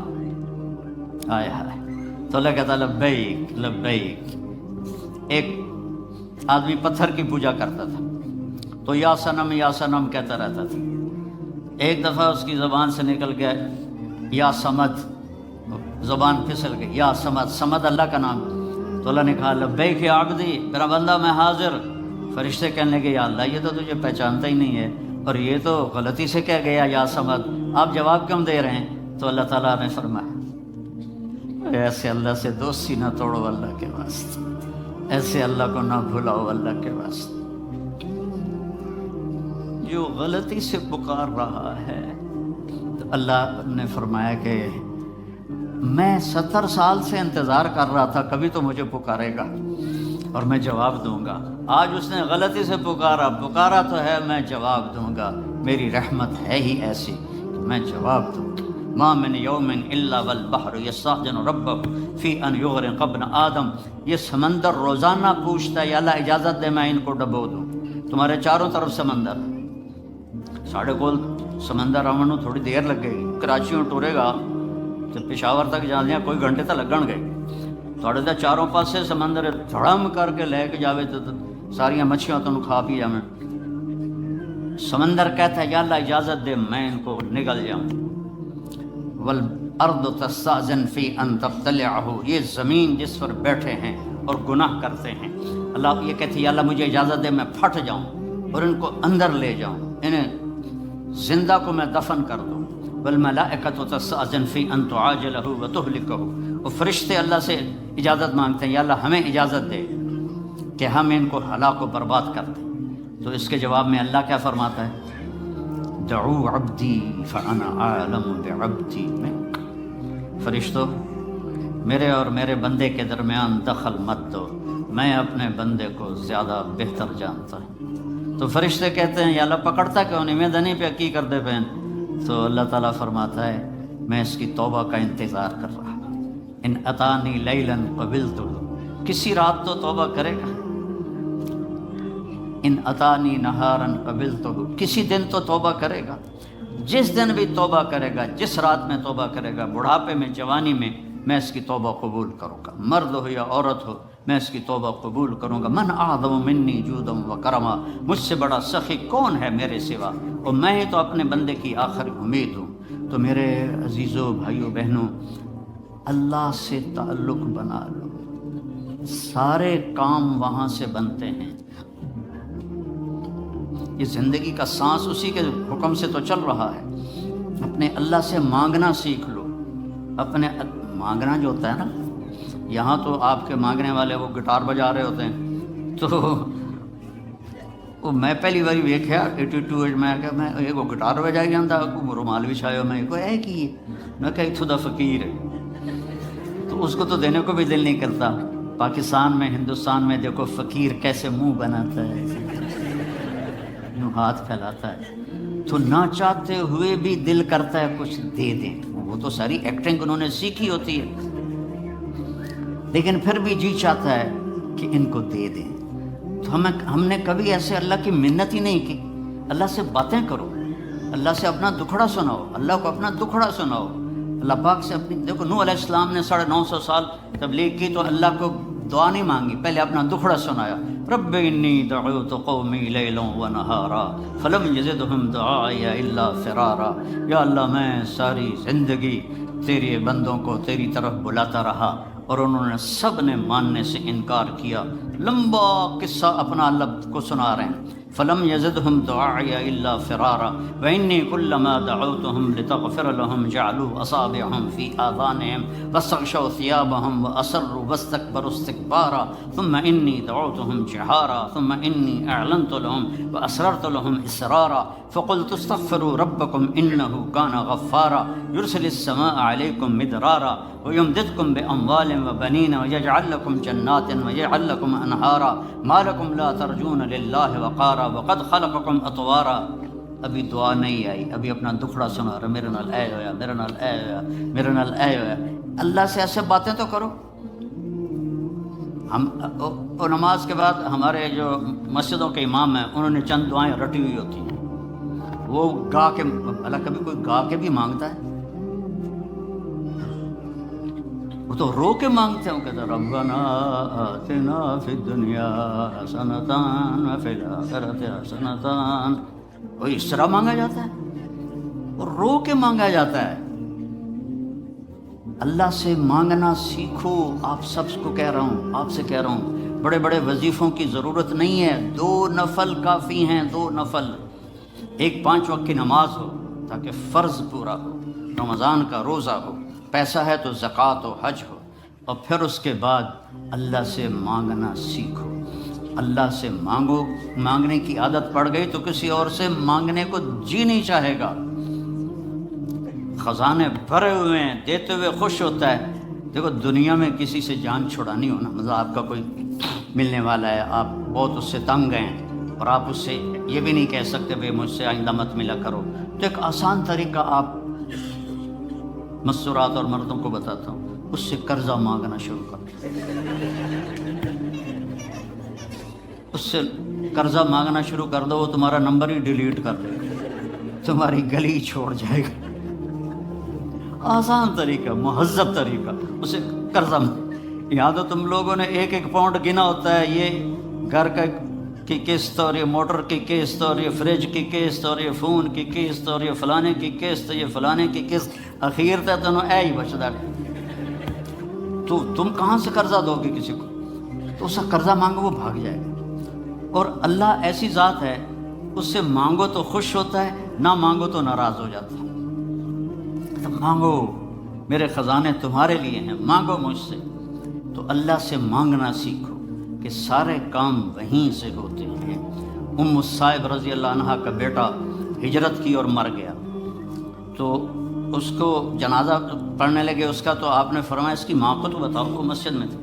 آئے ہائے، تو اللہ کہتا ہے لبیک لبیک۔ ایک آدمی پتھر کی پوجا کرتا تھا تو یا سنم کہتا رہتا تھا، ایک دفعہ اس کی زبان سے نکل گیا یا سمد، زبان پھسل گئی، یا سمد، سمد اللہ کا نام، تو اللہ نے کہا لبیک یا عبدی، میرا بندہ میں حاضر۔ فرشتے کہنے لگے یا اللہ یہ تو تجھے پہچانتا ہی نہیں ہے، اور یہ تو غلطی سے کہہ گیا یا سمد، آپ جواب کیوں دے رہے ہیں؟ تو اللہ تعالیٰ نے فرمایا ایسے اللہ سے دوستی نہ توڑو اللہ کے واسطے، ایسے اللہ کو نہ بھلاؤ اللہ کے واسطے۔ جو غلطی سے پکار رہا ہے تو اللہ نے فرمایا کہ میں 70 سال سے انتظار کر رہا تھا، کبھی تو مجھے پکارے گا اور میں جواب دوں گا۔ آج اس نے غلطی سے پکارا تو ہے، میں جواب دوں گا، میری رحمت ہے ہی ایسی کہ میں جواب دوں گا۔ ما من یوم الا والبحر یستأذن ربہ فی ان یغرق ابن آدم، یہ سمندر روزانہ پوچھتا ہے یا اللہ اجازت دے میں ان کو ڈبو دوں، تمہارے چاروں طرف سمندر، ساڑھے کول سمندر آون نوں تھوڑی دیر لگے گی، کراچیوں ٹورے گا تو پشاور تک جاندیاں کوئی گھنٹے تک لگن گے، تھوڑے تو چاروں پاسے سمندر دھڑم کر کے لے کے جاوے تو ساریاں مچھیاں تمہیں کھا پی جاویں۔ سمندر کہتا ہے یا اللہ اجازت دے میں ان کو نگل جاؤں۔ والارض تستأذن فی ان تبتلعہ، یہ زمین جس پر بیٹھے ہیں اور گناہ کرتے ہیں، اللہ یہ کہتی ہے یا اللہ مجھے اجازت دے میں پھٹ جاؤں اور ان کو اندر لے جاؤں، انہیں زندہ کو میں دفن کر دوں۔ والملائکۃ تستأذن فی ان تعاجلہ وتہلکہ، وہ فرشتے اللہ سے اجازت مانگتے ہیں یا اللہ ہمیں اجازت دے کہ ہم ان کو ہلاک و برباد کر دیں۔ تو اس کے جواب میں اللہ کیا فرماتا ہے؟ دعو عبدی فانا عالم بعبدی منک، فرشتوں میرے اور میرے بندے کے درمیان دخل مت دو، میں اپنے بندے کو زیادہ بہتر جانتا ہوں۔ تو فرشتے کہتے ہیں یا اللہ پکڑتا کیوں نہیں، میں دنی پہ کی کر دے پہن. تو اللہ تعالیٰ فرماتا ہے میں اس کی توبہ کا انتظار کر رہا. ان اتانی لیلا قبلتہ، کسی رات تو توبہ کرے گا. ان اتانی نہارا قبلتہ، کسی دن تو توبہ کرے گا. جس دن بھی توبہ کرے گا، جس رات میں توبہ کرے گا، بڑھاپے میں جوانی میں اس کی توبہ قبول کروں گا. مرد ہو یا عورت ہو میں اس کی توبہ قبول کروں گا. من اعظم منی جودا و کرما، مجھ سے بڑا سخی کون ہے میرے سوا، اور میں ہی تو اپنے بندے کی آخری امید ہوں. تو میرے عزیزوں بھائیوں بہنوں، اللہ سے تعلق بنا لو، سارے کام وہاں سے بنتے ہیں. یہ زندگی کا سانس اسی کے حکم سے تو چل رہا ہے. اپنے اللہ سے مانگنا سیکھ لو. اپنے مانگنا جو ہوتا ہے نا، یہاں تو آپ کے مانگنے والے وہ گٹار بجا رہے ہوتے ہیں. تو وہ میں پہلی باری ویکھیا 82 میں کہ میں یہ وہ گٹار بجائی جاتا، رومال بھی چھایا میں کوئی ہے کی میں کہ اتھو دا فقیر ہے. تو اس کو تو دینے کو بھی دل نہیں کرتا. پاکستان میں ہندوستان میں دیکھو فقیر کیسے منہ بناتا ہے، یوں ہاتھ پھیلاتا ہے. تو نہ چاہتے ہوئے بھی دل کرتا ہے کچھ دے دیں. وہ تو ساری ایکٹنگ انہوں نے سیکھی ہوتی ہے، لیکن پھر بھی جی چاہتا ہے کہ ان کو دے دیں. تو ہم نے کبھی ایسے اللہ کی منت ہی نہیں کی. اللہ سے باتیں کرو، اللہ سے اپنا دکھڑا سناؤ، اللہ کو اپنا دکھڑا سناؤ. اللہ پاک سے اپنی دیکھو نوح علیہ السلام نے 950 سال تبلیغ کی تو اللہ کو دعا نہیں مانگی، پہلے اپنا دکھڑا سنایا. رب انی دعوت قومی لیلا ونہارا فلم یزدہم دعائی الا فرارا. یا اللہ میں ساری زندگی تیرے بندوں کو تیری طرف بلاتا رہا اور انہوں نے سب نے ماننے سے انکار کیا. لمبا قصہ اپنا اللہ کو سنا رہے ہیں. فلم یزدہم دعائی الا فرارا وانی کلما دعوتہم لتغفر لہم جعلوا اصابعہم فی آذانہم واستغشوا ثیابہم واسروا واستکبروا استکبارا ثم انی دعوتہم جہارا ثم انی اعلنت لہم واسررت لہم اسرارا فقلت استغفروا ربکم انہ کان غفارا یرسل السماء علیکم مدرارا ویمددکم باموال وبنین ویجعل لکم جنات ویجعل لکم انہارا ما لکم لا ترجون للہ وقارا وقد خلقکم اطوارا. ابھی دعا نہیں آئی، ابھی اپنا دکھڑا سنا رہا، میرے نال اے ہویا، میرے نال اے ہویا، میرے نال اے ہویا. اللہ سے ایسے باتیں تو کرو. ہم نماز کے بعد ہمارے جو مسجدوں کے امام ہیں انہوں نے چند دعائیں رٹی ہوئی ہوتی ہیں، وہ گا کے، اللہ کبھی کوئی گا کے بھی مانگتا ہے؟ وہ تو رو کے مانگتے ہیں. وہ کہتے ہیں ربنا آتنا فی الدنیا حسنۃ وفی الآخرۃ حسنۃ. وہ اس طرح مانگا جاتا ہے، اور رو کے مانگا جاتا ہے. اللہ سے مانگنا سیکھو. آپ سب کو کہہ رہا ہوں، آپ سے کہہ رہا ہوں، بڑے بڑے وظیفوں کی ضرورت نہیں ہے. 2 نفل کافی ہیں، 2 نفل. ایک 5 وقت کی نماز ہو تاکہ فرض پورا ہو، رمضان کا روزہ ہو، پیسہ ہے تو زکوٰۃ و حج ہو. اور پھر اس کے بعد اللہ سے مانگنا سیکھو. اللہ سے مانگو. مانگنے کی عادت پڑ گئی تو کسی اور سے مانگنے کو جی نہیں چاہے گا. خزانے بھرے ہوئے ہیں، دیتے ہوئے خوش ہوتا ہے. دیکھو دنیا میں کسی سے جان چھڑانی ہو نا، مطلب آپ کا کوئی ملنے والا ہے، آپ بہت اس سے تنگ ہیں اور آپ اس سے یہ بھی نہیں کہہ سکتے بھائی مجھ سے آئندہ مت ملا کرو، تو ایک آسان طریقہ آپ مستورات اور مردوں کو بتاتا ہوں. اس سے قرضہ مانگنا شروع کر دو. اس سے قرضہ مانگنا شروع کر دو، وہ تمہارا نمبر ہی ڈیلیٹ کر دے گا، تمہاری گلی چھوڑ جائے گا. آسان طریقہ، مہذب طریقہ. اسے قرضہ. یہاں تو تم لوگوں نے 1-1 پاؤنڈ گنا ہوتا ہے. یہ گھر کی قسط اور یہ موٹر کی قسط اور یہ فریج کی قسط اور یہ فون کی قسط اور یہ فلانے کی قسط، یہ فلانے کی قسط. اخیر تک تمہیں اے ہی بچتا ہے. تو تم کہاں سے قرضہ دو گے کسی کو؟ تو اس سے قرضہ مانگو، وہ بھاگ جائے گا. اور اللہ ایسی ذات ہے، اس سے مانگو تو خوش ہوتا ہے، نہ مانگو تو ناراض ہو جاتا ہے. تو مانگو، میرے خزانے تمہارے لیے ہیں، مانگو مجھ سے. تو اللہ سے مانگنا سیکھو کہ سارے کام وہیں سے ہوتے ہیں. صائب رضی اللہ عنہ کا بیٹا ہجرت کی اور مر گیا، تو اس کو جنازہ پڑھنے لگے اس کا. تو آپ نے فرمایا اس کی ماں کو تو بتاؤ، وہ مسجد میں تھی.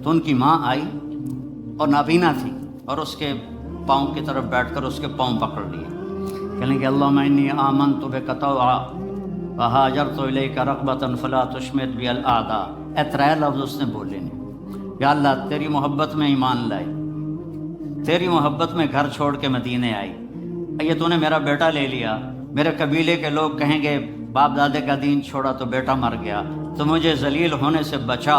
تو ان کی ماں آئی اور نابینا تھی، اور اس کے پاؤں کی طرف بیٹھ کر اس کے پاؤں پکڑ لیے، کہنے کہ اللہم انی آمنت بک طوعا وہاجرت الیک رغبۃ فلا تشمت بی الاعداء۔ اے ترے لفظ اس نے بولے نہیں، یا اللہ تیری محبت میں ایمان لائی، تیری محبت میں گھر چھوڑ کے مدینے آئی، یہ تو نے میرا بیٹا لے لیا، میرے قبیلے کے لوگ کہیں گے باپ دادے کا دین چھوڑا تو بیٹا مر گیا، تو مجھے ذلیل ہونے سے بچا۔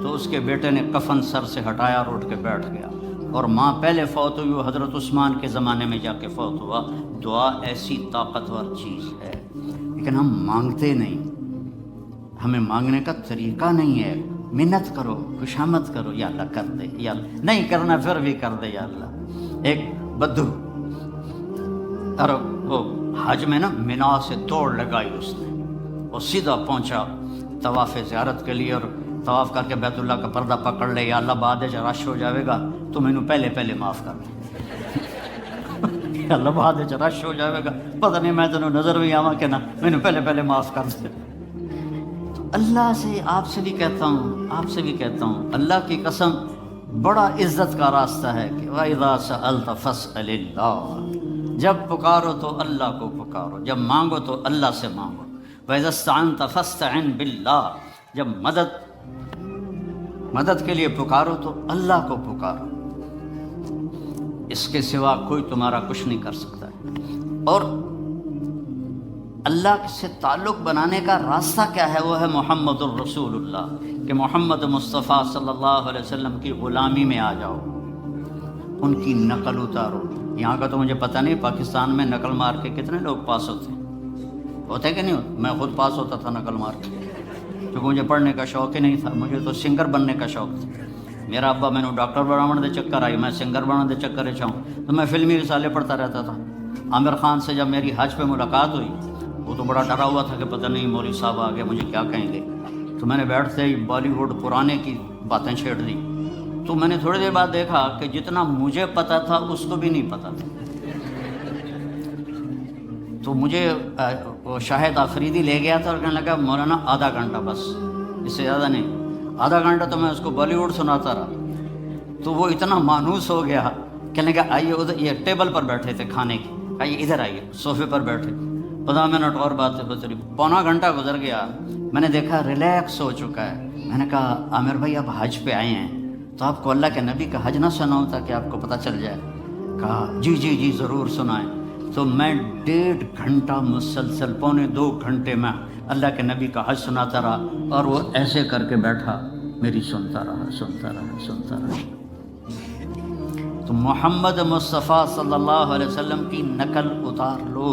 تو اس کے بیٹے نے کفن سر سے ہٹایا اور اٹھ کے بیٹھ گیا، اور ماں پہلے فوت ہوئی، وہ حضرت عثمان کے زمانے میں جا کے فوت ہوا۔ دعا ایسی طاقتور چیز ہے، لیکن ہم مانگتے نہیں، ہمیں مانگنے کا طریقہ نہیں ہے۔ منت کرو، خوشامد کرو، یا اللہ کر دے، یا اللہ نہیں کرنا پھر بھی کر دے، یا اللہ۔ ایک بدو اور وہ حج میں نا منا سے دوڑ لگائی اس نے، وہ سیدھا پہنچا طواف زیارت کے لیے، اور طواف کر کے بیت اللہ کا پردہ پکڑ لے، یا اللہ بعد رش ہو جاوے گا تو مینوں پہلے پہلے معاف کر دے، یا اللہ بعد رش ہو جاوے گا پتہ نہیں میں تینوں نظر بھی آواں کہ نہ، مینوں پہلے پہلے معاف کر دے۔ اللہ سے، آپ سے بھی کہتا ہوں، آپ سے بھی کہتا ہوں، اللہ کی قسم بڑا عزت کا راستہ ہے کہ وَإِذَا سَأَلْتَ فَاسْأَلِ اللَّهَ، جب پکارو تو اللہ کو پکارو، جب مانگو تو اللہ سے مانگو۔ وَإِذَا اسْتَعَنْتَ فَاسْتَعِنْ بِاللَّهِ، جب مدد کے لیے پکارو تو اللہ کو پکارو، اس کے سوا کوئی تمہارا کچھ نہیں کر سکتا ہے۔ اور اللہ سے تعلق بنانے کا راستہ کیا ہے؟ وہ ہے محمد الرسول اللہ، کہ محمد مصطفیٰ صلی اللہ علیہ وسلم کی غلامی میں آ جاؤ، ان کی نقل اتارو۔ یہاں کا تو مجھے پتہ نہیں، پاکستان میں نقل مار کے کتنے لوگ پاس ہوتے کہ نہیں ہوتے؟ میں خود پاس ہوتا تھا نقل مار کے، کیونکہ مجھے پڑھنے کا شوق ہی نہیں تھا، مجھے تو سنگر بننے کا شوق تھا۔ میرا ابا میں نے ڈاکٹر بنانے دے چکر آئی، میں سنگر بنانے دے چکر چاہوں، تو میں فلمی رسالے پڑھتا رہتا تھا۔ عامر خان سے جب میری حج پہ ملاقات ہوئی، وہ تو بڑا ڈرا ہوا تھا کہ پتہ نہیں مولوی صاحب آگے مجھے کیا کہیں گے، تو میں نے بیٹھتے ہی بالی ووڈ پرانے کی باتیں چھیڑ دی۔ تو میں نے تھوڑی دیر بعد دیکھا کہ جتنا مجھے پتہ تھا اس کو بھی نہیں پتہ تھا۔ تو مجھے وہ شاہد آفریدی لے گیا تھا اور کہنے لگا مولانا آدھا گھنٹہ بس، اس سے زیادہ نہیں، آدھا گھنٹہ تو میں اس کو بالی ووڈ سناتا رہا۔ تو وہ اتنا مانوس ہو گیا، کہنے لگا آئیے ادھر، یہ ٹیبل پر بیٹھے تھے کھانے کی، آئیے ادھر آئیے، صوفے پر بیٹھے، 15 منٹ اور باتیں ہوتی رہی، پونا گھنٹہ گزر گیا۔ میں نے دیکھا ریلیکس ہو چکا ہے۔ میں نے کہا عامر بھائی آپ حج پہ آئے ہیں تو آپ کو اللہ کے نبی کا حج نہ سناؤں تاکہ آپ کو پتہ چل جائے؟ کہا جی جی جی ضرور سنائیں۔ تو میں 1.5 گھنٹہ مسلسل، 1.25 گھنٹے میں اللہ کے نبی کا حج سناتا رہا، اور وہ ایسے کر کے بیٹھا، میری سنتا رہا۔ تو محمد مصطفیٰ صلی اللہ علیہ وسلم کی نقل اتار لو،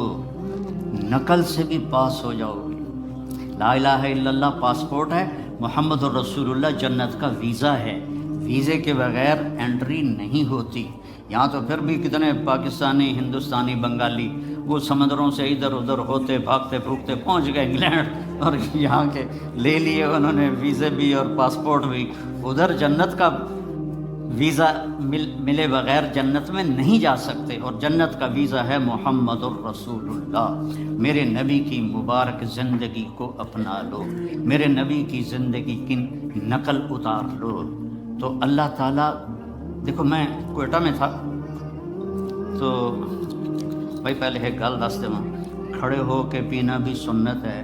نقل سے بھی پاس ہو جاؤ گے۔ لا الہ الا اللہ پاسپورٹ ہے، محمد الرسول اللہ جنت کا ویزا ہے، ویزے کے بغیر انٹری نہیں ہوتی۔ یہاں تو پھر بھی کتنے پاکستانی، ہندوستانی، بنگالی وہ سمندروں سے ادھر ادھر ہوتے بھاگتے پھوکتے پہنچ گئے انگلینڈ، اور یہاں کے لے لیے انہوں نے ویزے بھی اور پاسپورٹ بھی۔ ادھر جنت کا ویزا ملے بغیر جنت میں نہیں جا سکتے، اور جنت کا ویزا ہے محمد الرسول اللہ۔ میرے نبی کی مبارک زندگی کو اپنا لو، میرے نبی کی زندگی کی نقل اتار لو۔ تو اللہ تعالیٰ، دیکھو میں کوئٹہ میں تھا تو بھائی پہلے ایک گل دس دواں، کھڑے ہو کے پینا بھی سنت ہے۔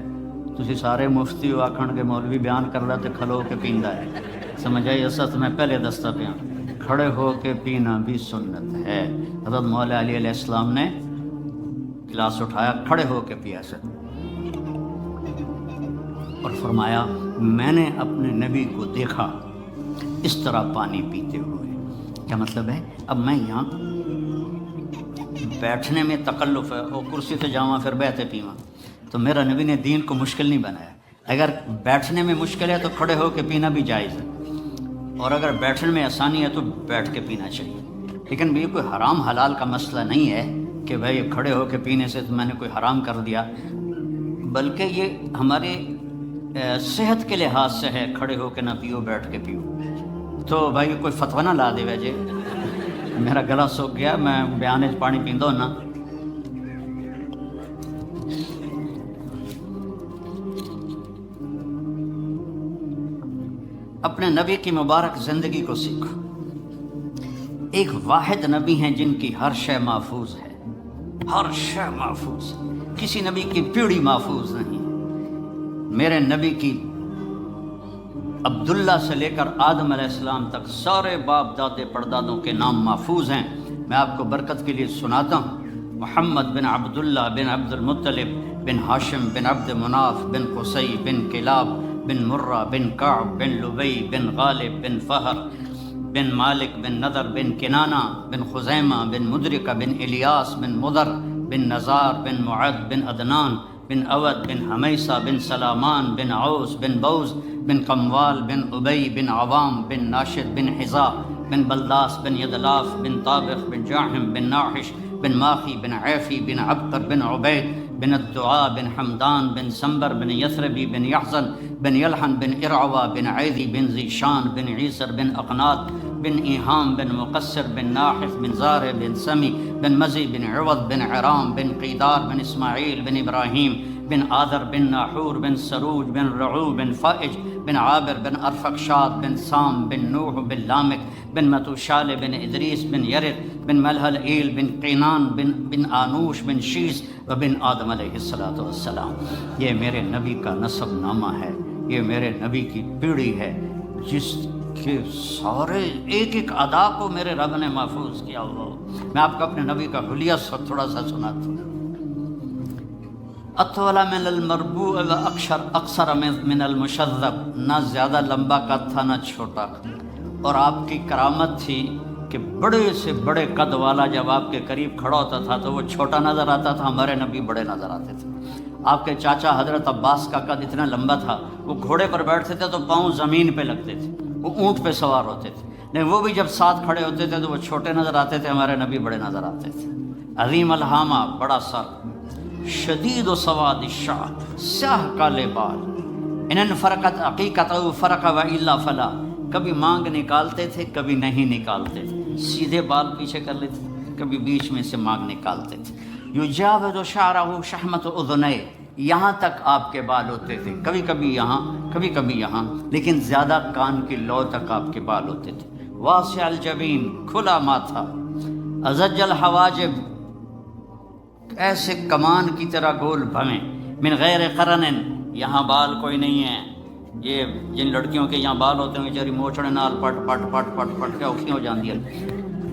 تسی سارے مفتی ہو آکھن کے مولوی بیان کر رہا تے کھلو ہو کے پیندا ہے، سمجھ آئی؟ اصل میں پہلے دستا پیا، کھڑے ہو کے پینا بھی سنت ہے۔ حضرت مولا علی علیہ السلام نے گلاس اٹھایا، کھڑے ہو کے پیا سے، اور فرمایا میں نے اپنے نبی کو دیکھا اس طرح پانی پیتے ہوئے۔ کیا مطلب ہے؟ اب میں یہاں بیٹھنے میں تکلف ہے، اور کرسی سے جاواں پھر بیٹھے پیواں، تو میرا نبی نے دین کو مشکل نہیں بنایا۔ اگر بیٹھنے میں مشکل ہے تو کھڑے ہو کے پینا بھی جائز ہے، اور اگر بیٹھنے میں آسانی ہے تو بیٹھ کے پینا چاہیے۔ لیکن یہ کوئی حرام حلال کا مسئلہ نہیں ہے کہ بھائی کھڑے ہو کے پینے سے تو میں نے کوئی حرام کر دیا، بلکہ یہ ہمارے صحت کے لحاظ سے ہے، کھڑے ہو کے نہ پیو، بیٹھ کے پیو۔ تو بھائی کوئی فتویٰ نہ لا دے ویجے، میرا گلا سوکھ گیا، میں بیانے پانی پیندا ہوں نا۔ اپنے نبی کی مبارک زندگی کو سیکھو۔ ایک واحد نبی ہیں جن کی ہر شے محفوظ ہے، ہر شے محفوظ، کسی نبی کی پیڑھی محفوظ نہیں۔ میرے نبی کی عبداللہ سے لے کر آدم علیہ السلام تک سارے باپ دادے پردادوں کے نام محفوظ ہیں۔ میں آپ کو برکت کے لیے سناتا ہوں۔ محمد بن عبداللہ بن عبد المطلب بن ہاشم بن عبد مناف بن قصی بن کلاب بن مرہ بن کعب بن لبی بن غالب بن فہر بن مالک بن نضر بن کنانہ بن خزیمہ بن مدرکہ بن الیاس بن مضر بن نزار بن معد بن عدنان بن اود بن حمیسہ بن سلامان بن عوس بن بوز بن قموال بن ابی بن عوام بن ناشد بن حذا بن بلداس بن یدلاف بن طابخ بن جاحم بن ناحش بن ماخی بن عیفی بن عبقر بن عبید بن الدعاء بن حمدان بن سنبر بن یثربی بن یحزن بن یلحن بن ارعوا بن عیدی بن ذیشان بن عیسر بن اقنات بن ایہام بن مقصر بن ناحث بن زارع بن سمی بن مزی بن عوض بن عرام بن قیدار بن اسماعیل بن ابراہیم بن آدر بن ناحور بن سروج بن رعو بن فائج بن عابر بن ارفقشاد بن سام بن نوح بن لامک بن متوشال بن ادریس بن یرق بن ملحل ایل بن قینان بن آنوش بن شیس و بن آدم علیہ السلام۔ یہ میرے نبی کا نسب نامہ ہے، یہ میرے نبی کی پیڑھی ہے جس کے سارے ایک ایک ادا کو میرے رب نے محفوظ کیا ہوا۔ میں آپ کو اپنے نبی کا حلیہ تھوڑا سا سناتا ہوں۔ اطول من المربوع و اکثر من المشذب، نہ زیادہ لمبا قد تھا نہ چھوٹا، اور آپ کی کرامت تھی کہ بڑے سے بڑے قد والا جب آپ کے قریب کھڑا ہوتا تھا تو وہ چھوٹا نظر آتا تھا، ہمارے نبی بڑے نظر آتے تھے۔ آپ کے چاچا حضرت عباس کا قد اتنا لمبا تھا، وہ گھوڑے پر بیٹھتے تھے تو پاؤں زمین پہ لگتے تھے، وہ اونٹ پہ سوار ہوتے تھے، لیکن وہ بھی جب ساتھ کھڑے ہوتے تھے تو وہ چھوٹے نظر آتے تھے، ہمارے نبی بڑے نظر آتے تھے۔ عظیم الہامہ، بڑا سر، شدید و سواد الشعر، سیاہ کالے بال، انن فرقت عقیقت و فرق و الا فلا، کبھی مانگ نکالتے تھے کبھی نہیں نکالتے تھے، سیدھے بال پیچھے کر لیتے تھے، کبھی بیچ میں سے مانگ نکالتے تھے۔ یجاوز شعرہ شحمت اذنیہ، یہاں تک آپ کے بال ہوتے تھے، کبھی کبھی یہاں کبھی کبھی یہاں، لیکن زیادہ کان کی لو تک آپ کے بال ہوتے تھے۔ واسع الجبین، کھلا ماتھا، ازج الحواجب، ایسے کمان کی طرح گول بھویں، من غیر قرن، یہاں بال کوئی نہیں ہے۔ یہ جن لڑکیوں کے یہاں بال ہوتے ہیں بیچاری موچڑے نال پٹ پٹ پٹ پٹ پٹ کے اوکھی ہو جاندی ہے،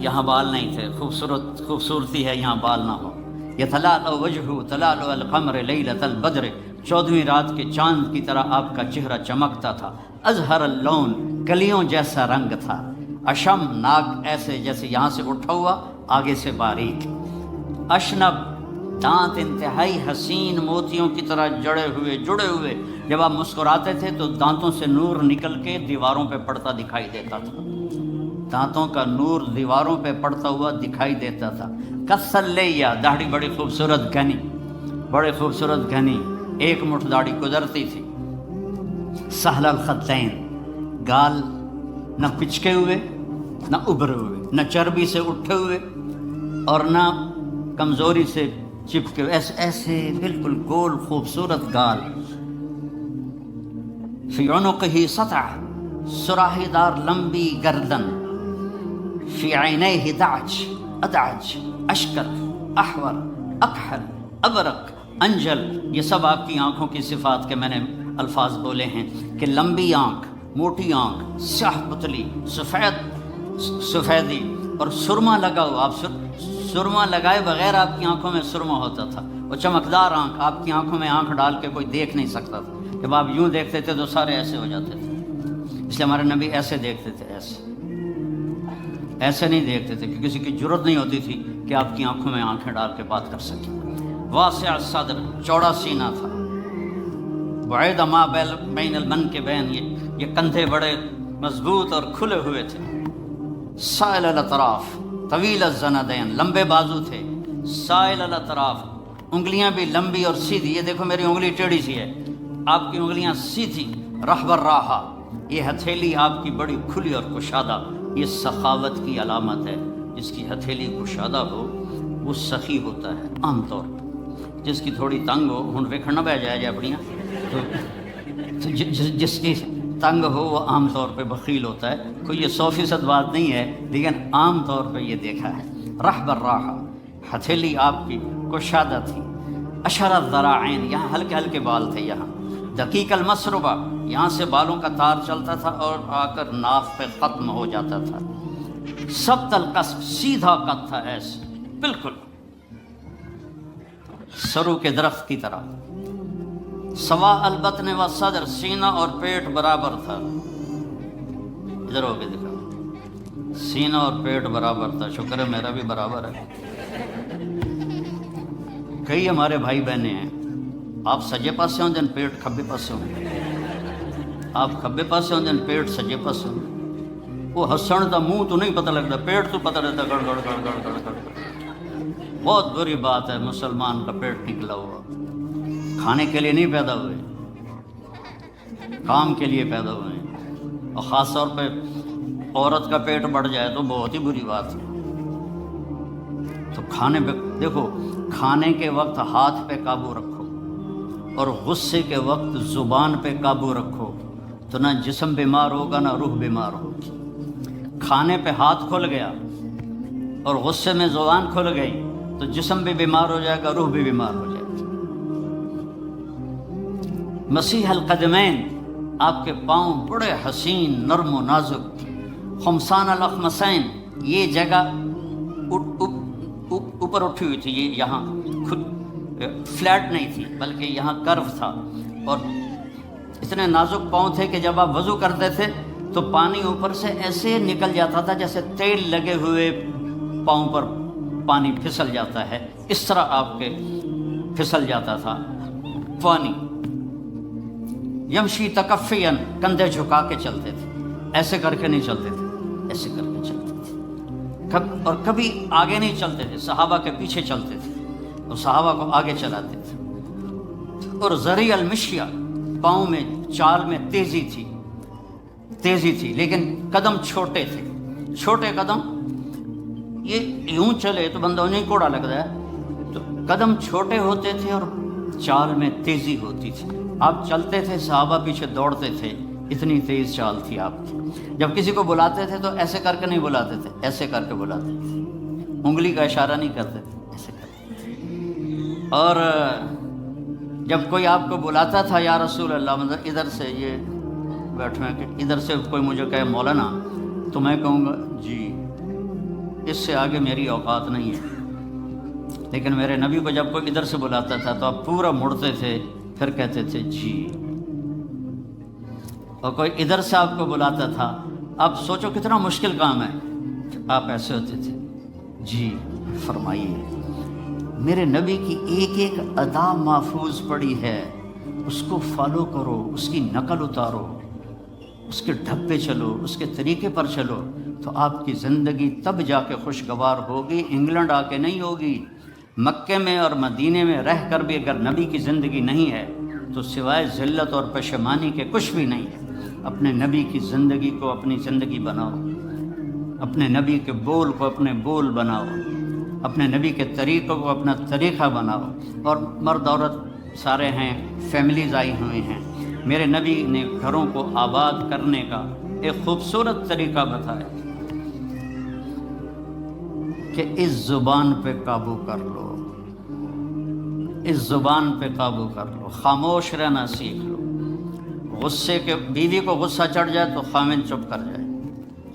یہاں بال نہیں تھے۔ خوبصورتی ہے یہاں بال نہ ہو۔ یتلألأ وجہہ تلألؤ القمر لیلۃ البدر، 14ویں رات کے چاند کی طرح آپ کا چہرہ چمکتا تھا۔ ازہر اللون، کلیوں جیسا رنگ تھا۔ اشم، ناک ایسے جیسے یہاں سے اٹھا ہوا آگے سے باریک۔ اشنب، دانت انتہائی حسین موتیوں کی طرح جڑے ہوئے، جب آپ مسکراتے تھے تو دانتوں سے نور نکل کے دیواروں پہ پڑتا دکھائی دیتا تھا، دانتوں کا نور دیواروں پہ پڑتا ہوا دکھائی دیتا تھا۔ کسلیہ، داڑھی بڑی خوبصورت گھنی، ایک مٹھ داڑھی گزرتی تھی۔ سہل الخدین، گال نہ پچکے ہوئے نہ ابھرے ہوئے، نہ چربی سے اٹھے ہوئے اور نہ کمزوری سے چپکے، ایسے بالکل گول خوبصورت گال۔ فی عنقہ سطع، سراہی دار لمبی گردن۔ فی عینیہ ادعج، اشکر، احور، اکحل، ابرق، انجل، یہ سب آپ کی آنکھوں کی صفات کے میں نے الفاظ بولے ہیں کہ لمبی آنکھ، موٹی آنکھ، سیاہ پتلی، سفیدی اور سرما لگا ہوا۔ آپ سرما لگائے بغیر آپ کی آنکھوں میں سرما ہوتا تھا۔ وہ چمکدار آنکھ، آپ کی آنکھوں میں آنکھ ڈال کے کوئی دیکھ نہیں سکتا تھا، جب آپ یوں دیکھتے تھے تو سارے ایسے ہو جاتے تھے، اس لیے ہمارے نبی ایسے دیکھتے تھے، ایسے نہیں دیکھتے تھے کہ کسی کی جرت نہیں ہوتی تھی کہ آپ کی آنکھوں میں آنکھیں ڈال کے بات کر سکیں۔ واسع صدر، چوڑا سینہ تھا۔ بعید ما بین المنکبین، یہ کندھے بڑے مضبوط اور کھلے ہوئے تھے۔ سائل الاطراف، طویل الزندین، لمبے بازو تھے۔ سائل الاطراف، انگلیاں بھی لمبی اور سیدھی، یہ دیکھو میری انگلی ٹیڑھی سی ہے، آپ کی انگلیاں سیدھی۔ رحب الراحہ، یہ ہتھیلی آپ کی بڑی کھلی اور کشادہ، یہ سخاوت کی علامت ہے۔ جس کی ہتھیلی کشادہ ہو وہ سخی ہوتا ہے عام طور پر، جس کی تھوڑی تنگ ہو، ہن ویکھن نہ بہ جائے اپنیاں، تو جس کی تنگ ہو وہ عام طور پہ بخیل ہوتا ہے. کوئی یہ 100% بات نہیں ہے لیکن عام طور پہ یہ دیکھا ہے. رحب الراحہ، ہتھیلی آپ کی کشادہ تھی. اشر الذراعین، یہاں ہلکے ہلکے بال تھے. یہاں دقیق المسربہ، یہاں سے بالوں کا تار چلتا تھا اور آ کر ناف پہ ختم ہو جاتا تھا. سبط القصف، سیدھا قد تھا ایسے بالکل سرو کے درخت کی طرح. سوا البطن و صدر، سینہ اور پیٹ برابر تھا. ادھر ہو کے دکھا، سینہ اور پیٹ برابر تھا. شکر ہے میرا بھی برابر ہے. کئی ہمارے بھائی بہنیں ہیں، آپ سجے پاسے ہوں دن پیٹ کھبے پاسے ہوں، آپ کھبے پاسے ہوں دن پیٹ سجے پاسے ہوں. وہ ہسن دا منہ تو نہیں پتہ لگتا، پیٹ تو پتہ رہتا گڑ گڑ گڑ گڑ گڑ گڑ. بہت بری بات ہے مسلمان کا پیٹ نکلا ہوا. کھانے کے لیے نہیں پیدا ہوئے، کام کے لیے پیدا ہوئے ہیں. اور خاص طور پہ عورت کا پیٹ بڑھ جائے تو بہت ہی بری بات ہے. تو کھانے پہ دیکھو، کھانے کے وقت ہاتھ پہ قابو رکھو اور غصے کے وقت زبان پہ قابو رکھو تو نہ جسم بیمار ہوگا نہ روح بیمار ہوگی. کھانے پہ ہاتھ کھل گیا اور غصے میں زبان کھل گئی تو جسم بھی بیمار ہو جائے گا، روح بھی بیمار ہو جائے گی. مسیح القدمین، آپ کے پاؤں بڑے حسین نرم و نازک. خمسان الاخمسین، یہ جگہ اوپر اٹھی ہوئی تھی، یہ یہاں خود فلیٹ نہیں تھی بلکہ یہاں کرو تھا. اور اتنے نازک پاؤں تھے کہ جب آپ وضو کرتے تھے تو پانی اوپر سے ایسے نکل جاتا تھا جیسے تیل لگے ہوئے پاؤں پر پانی پھسل جاتا ہے، اس طرح آپ کے پھسل جاتا تھا پانی. یمشی تکفین، کندھے جھکا کے چلتے تھے، ایسے کر کے نہیں چلتے تھے، ایسے کر کے چلتے تھے. اور کبھی آگے نہیں چلتے تھے، صحابہ کے پیچھے چلتے تھے اور صحابہ کو آگے چلاتے تھے. اور ذریع المشیہ، پاؤں میں چال میں تیزی تھی لیکن قدم چھوٹے تھے. چھوٹے قدم، یہ یوں چلے تو بندہ انہیں کوڑا لگتا ہے، تو قدم چھوٹے ہوتے تھے اور چال میں تیزی ہوتی تھی. آپ چلتے تھے، صحابہ پیچھے دوڑتے تھے، اتنی تیز چال تھی آپ کی. جب کسی کو بلاتے تھے تو ایسے کر کے نہیں بلاتے تھے، ایسے کر کے بلاتے تھے، انگلی کا اشارہ نہیں کرتے تھے، ایسے کرتے تھے. اور جب کوئی آپ کو بلاتا تھا یا رسول اللہ، مطلب ادھر سے، یہ بیٹھے ہیں کہ ادھر سے کوئی مجھے کہے مولانا، تو میں کہوں گا جی، اس سے آگے میری اوقات نہیں ہے. لیکن میرے نبی کو جب کوئی ادھر سے بلاتا تھا تو آپ پورا مڑتے تھے، پھر کہتے تھے جی. اور کوئی ادھر سے آپ کو بلاتا تھا، آپ سوچو کتنا مشکل کام ہے، آپ ایسے ہوتے تھے جی فرمائیے. میرے نبی کی ایک ایک ادا محفوظ پڑی ہے، اس کو فالو کرو، اس کی نقل اتارو، اس کے ڈھبے چلو، اس کے طریقے پر چلو، تو آپ کی زندگی تب جا کے خوشگوار ہوگی، انگلینڈ آ کے نہیں ہوگی. مکے میں اور مدینے میں رہ کر بھی اگر نبی کی زندگی نہیں ہے تو سوائے ذلت اور پشیمانی کے کچھ بھی نہیں ہے. اپنے نبی کی زندگی کو اپنی زندگی بناؤ، اپنے نبی کے بول کو اپنے بول بناؤ، اپنے نبی کے طریقوں کو اپنا طریقہ بناؤ. اور مرد عورت سارے ہیں، فیملیز آئی ہوئی ہیں. میرے نبی نے گھروں کو آباد کرنے کا ایک خوبصورت طریقہ بتایا کہ اس زبان پہ قابو کر لو، اس زبان پہ قابو کر لو، خاموش رہنا سیکھ لو. غصے کے، بیوی کو غصہ چڑھ جائے تو خامند چپ کر جائے،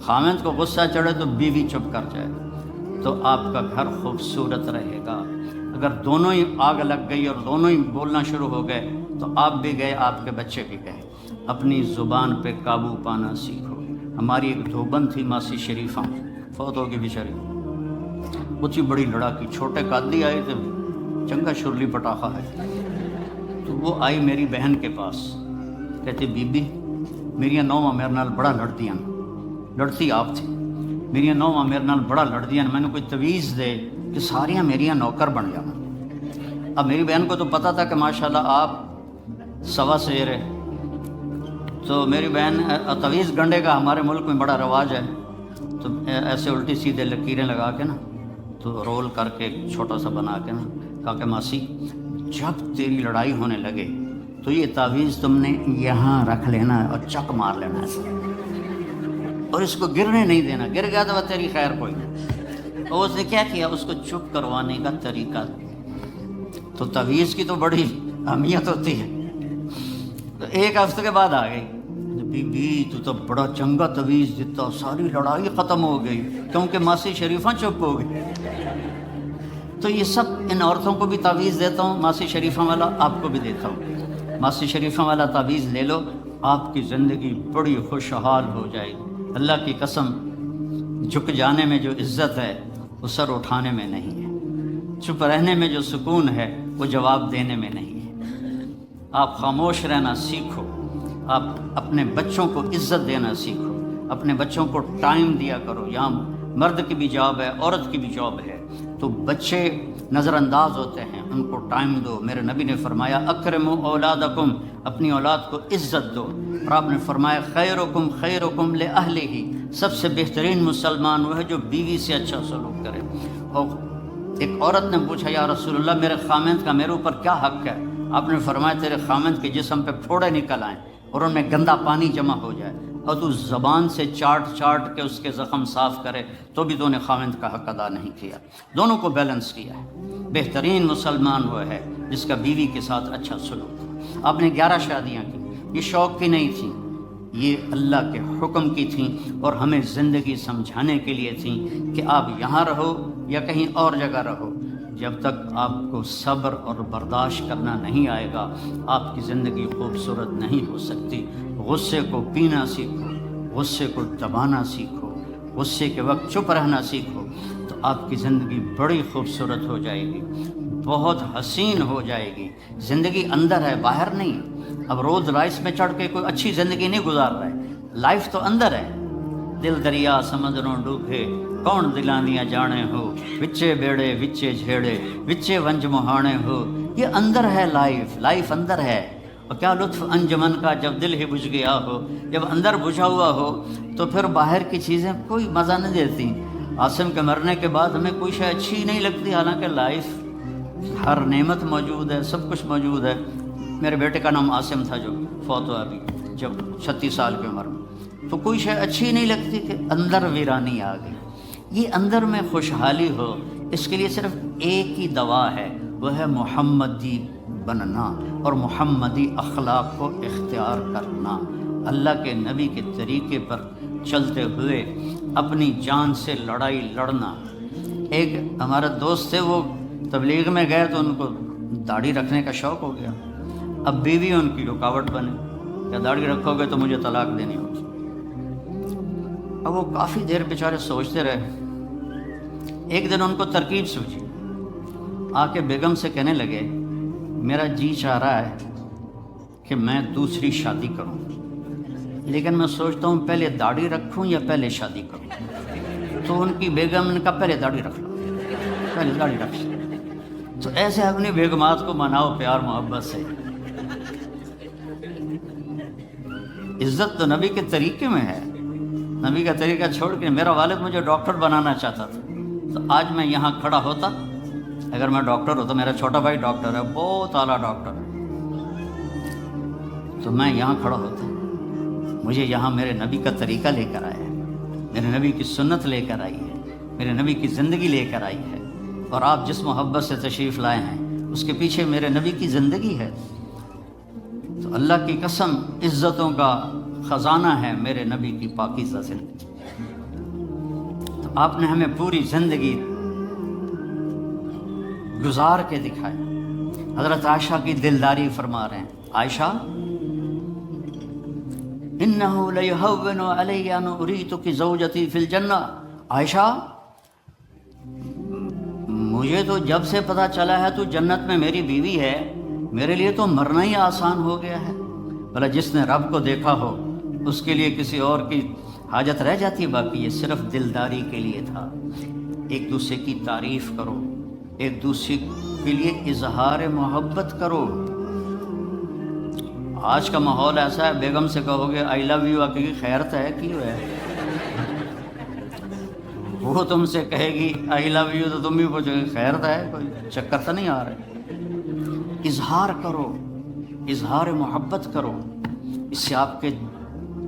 خامند کو غصہ چڑھے تو بیوی چپ کر جائے، تو آپ کا گھر خوبصورت رہے گا. اگر دونوں ہی آگ لگ گئی اور دونوں ہی بولنا شروع ہو گئے تو آپ بھی گئے، آپ کے بچے بھی گئے. اپنی زبان پہ قابو پانا سیکھو. ہماری ایک دھوبن تھی ماسی شریفہ، فوت ہو گئی بیچاری، بہت بڑی لڑاکی، چھوٹے قادری آئے تھے، چنگا شرلی پٹاخہ ہے. تو وہ آئی میری بہن کے پاس، کہتے بی بی میری نوواں میرے نال بڑا لڑدیاں، لڑتی آپ تھی، میری نوواں میرے نال بڑا لڑدیاں، میں نے کوئی تویز دے کہ ساریاں میریاں نوکر بن جانا. اب میری بہن کو تو پتہ تھا کہ ماشاءاللہ آپ سوا سیر ہے، تو میری بہن تویز گنڈے کا ہمارے ملک میں بڑا رواج ہے، تو ایسے الٹی سیدھے لکیریں لگا کے نا، تو رول کر کے چھوٹا سا بنا کے نا، کہا کہ ماسی جب تیری لڑائی ہونے لگے تو یہ تعویذ تم نے یہاں رکھ لینا ہے اور چک مار لینا ہے اور اس کو گرنے نہیں دینا، گر گیا تو وہ تیری خیر کوئی نہیں۔ اور اس نے کیا کیا، اس کو چپ کروانے کا طریقہ۔ تو تعویذ کی تو بڑی اہمیت ہوتی ہے۔ تو ایک ہفتے کے بعد آ گئی، بی بی تو بڑا چنگا تعویذ دیتا، ساری لڑائی ختم ہو گئی کیونکہ ماسی شریفہ چپ ہو گئی۔ تو یہ سب ان عورتوں کو بھی تعویذ دیتا ہوں، ماسی شریفہ والا آپ کو بھی دیتا ہوں۔ ماسی شریفہ والا تعویذ لے لو، آپ کی زندگی بڑی خوشحال ہو جائے گی۔ اللہ کی قسم، جھک جانے میں جو عزت ہے وہ سر اٹھانے میں نہیں ہے، چپ رہنے میں جو سکون ہے وہ جواب دینے میں نہیں ہے۔ آپ خاموش رہنا سیکھو، آپ اپنے بچوں کو عزت دینا سیکھو، اپنے بچوں کو ٹائم دیا کرو۔ یہاں مرد کی بھی جاب ہے، عورت کی بھی جاب ہے، تو بچے نظر انداز ہوتے ہیں، ان کو ٹائم دو۔ میرے نبی نے فرمایا اکرموا اولادکم، اپنی اولاد کو عزت دو۔ اور آپ نے فرمایا خیرکم خیرکم لأہلہ، سب سے بہترین مسلمان وہ ہے جو بیوی سے اچھا سلوک کرے۔ اور ایک عورت نے پوچھا یا رسول اللہ میرے خامند کا میرے اوپر کیا حق ہے؟ آپ نے فرمایا تیرے خامند کے جسم پہ پھوڑے نکل آئیں اور ان میں گندا پانی جمع ہو جائے اور تو زبان سے چاٹ چاٹ کے اس کے زخم صاف کرے تو بھی تو نے خامند کا حق ادا نہیں کیا۔ دونوں کو بیلنس کیا ہے۔ بہترین مسلمان وہ ہے جس کا بیوی کے ساتھ اچھا سلوک ہو۔ آپ نے 11 شادیاں کی، یہ شوق کی نہیں تھیں، یہ اللہ کے حکم کی تھیں اور ہمیں زندگی سمجھانے کے لیے تھیں کہ آپ یہاں رہو یا کہیں اور جگہ رہو، جب تک آپ کو صبر اور برداشت کرنا نہیں آئے گا آپ کی زندگی خوبصورت نہیں ہو سکتی۔ غصے کو پینا سیکھو، غصے کو دبانا سیکھو، غصے کے وقت چپ رہنا سیکھو، تو آپ کی زندگی بڑی خوبصورت ہو جائے گی، بہت حسین ہو جائے گی۔ زندگی اندر ہے، باہر نہیں۔ اب رولز رائس میں چڑھ کے کوئی اچھی زندگی نہیں گزار رہا ہے، لائف تو اندر ہے۔ دل دریا سمندروں ڈوبے کون دلانیاں جانے ہو، وچے بیڑے وچے جھیڑے وچے ونج مہانے ہو۔ یہ اندر ہے، لائف اندر ہے۔ اور کیا لطف انجمن کا جب دل ہی بجھ گیا ہو، جب اندر بجھا ہوا ہو تو پھر باہر کی چیزیں کوئی مزہ نہیں دیتی۔ عاصم کے مرنے کے بعد ہمیں کوئی شے اچھی نہیں لگتی، حالانکہ لائف ہر نعمت موجود ہے، سب کچھ موجود ہے۔ میرے بیٹے کا نام عاصم تھا جو فوت ہوا ابھی جب 36 سال کی عمر میں، تو کوئی شے اچھی نہیں لگتی کہ اندر ویرانی آ گئی۔ یہ اندر میں خوشحالی ہو، اس کے لیے صرف ایک ہی دوا ہے، وہ ہے محمدی بننا اور محمدی اخلاق کو اختیار کرنا، اللہ کے نبی کے طریقے پر چلتے ہوئے اپنی جان سے لڑائی لڑنا۔ ایک ہمارے دوست تھے، وہ تبلیغ میں گئے تو ان کو داڑھی رکھنے کا شوق ہو گیا، اب بیوی ان کی رکاوٹ بنے، یا داڑھی رکھو گے تو مجھے طلاق دینی ہوگی۔ اب وہ کافی دیر بیچارے سوچتے رہے۔ ایک دن ان کو ترکیب سوچی، آ کے بیگم سے کہنے لگے میرا جی چاہ رہا ہے کہ میں دوسری شادی کروں، لیکن میں سوچتا ہوں پہلے داڑھی رکھوں یا پہلے شادی کروں۔ تو ان کی بیگم نے کہا پہلے داڑھی رکھ لو، پہلے داڑھی رکھ لو۔ تو ایسے اپنی بیگمات کو مناؤ پیار محبت سے۔ عزت تو نبی کے طریقے میں ہے، نبی کا طریقہ چھوڑ کے۔ میرا والد مجھے ڈاکٹر بنانا چاہتا تھا، تو آج میں یہاں کھڑا ہوتا، اگر میں ڈاکٹر ہوتا، میرا چھوٹا بھائی ڈاکٹر ہے، بہت اعلیٰ ڈاکٹر ہے، تو میں یہاں کھڑا ہوتا۔ مجھے یہاں میرے نبی کا طریقہ لے کر آیا ہے، میرے نبی کی سنت لے کر آئی ہے، میرے نبی کی زندگی لے کر آئی ہے، اور آپ جس محبت سے تشریف لائے ہیں اس کے پیچھے میرے نبی کی زندگی ہے۔ تو اللہ کی قسم عزتوں کا خزانہ ہے میرے نبی کی پاکیزہ زندگی۔ تو آپ نے ہمیں پوری زندگی گزار کے دکھایا۔ حضرت عائشہ کی دلداری فرما رہے ہیں، عائشہ انہو لیہون علی ان اریتک زوجتی فی الجنہ، عائشہ مجھے تو جب سے پتہ چلا ہے تو جنت میں میری بیوی ہے، میرے لیے تو مرنا ہی آسان ہو گیا ہے۔ بھلا جس نے رب کو دیکھا ہو اس کے لیے کسی اور کی حاجت رہ جاتی ہے؟ باقی یہ صرف دلداری کے لیے تھا۔ ایک دوسرے کی تعریف کرو، ایک دوسرے کے لیے اظہار محبت کرو۔ آج کا ماحول ایسا ہے، بیگم سے کہو گے آئی لو یو، کی خیرت ہے کی ہے، وہ تم سے کہے گی آئی لو یو تو تم بھی پوچھو گے خیرت ہے، کوئی چکر تو نہیں آ رہا۔ اظہار کرو، اظہار محبت کرو، اس سے آپ کے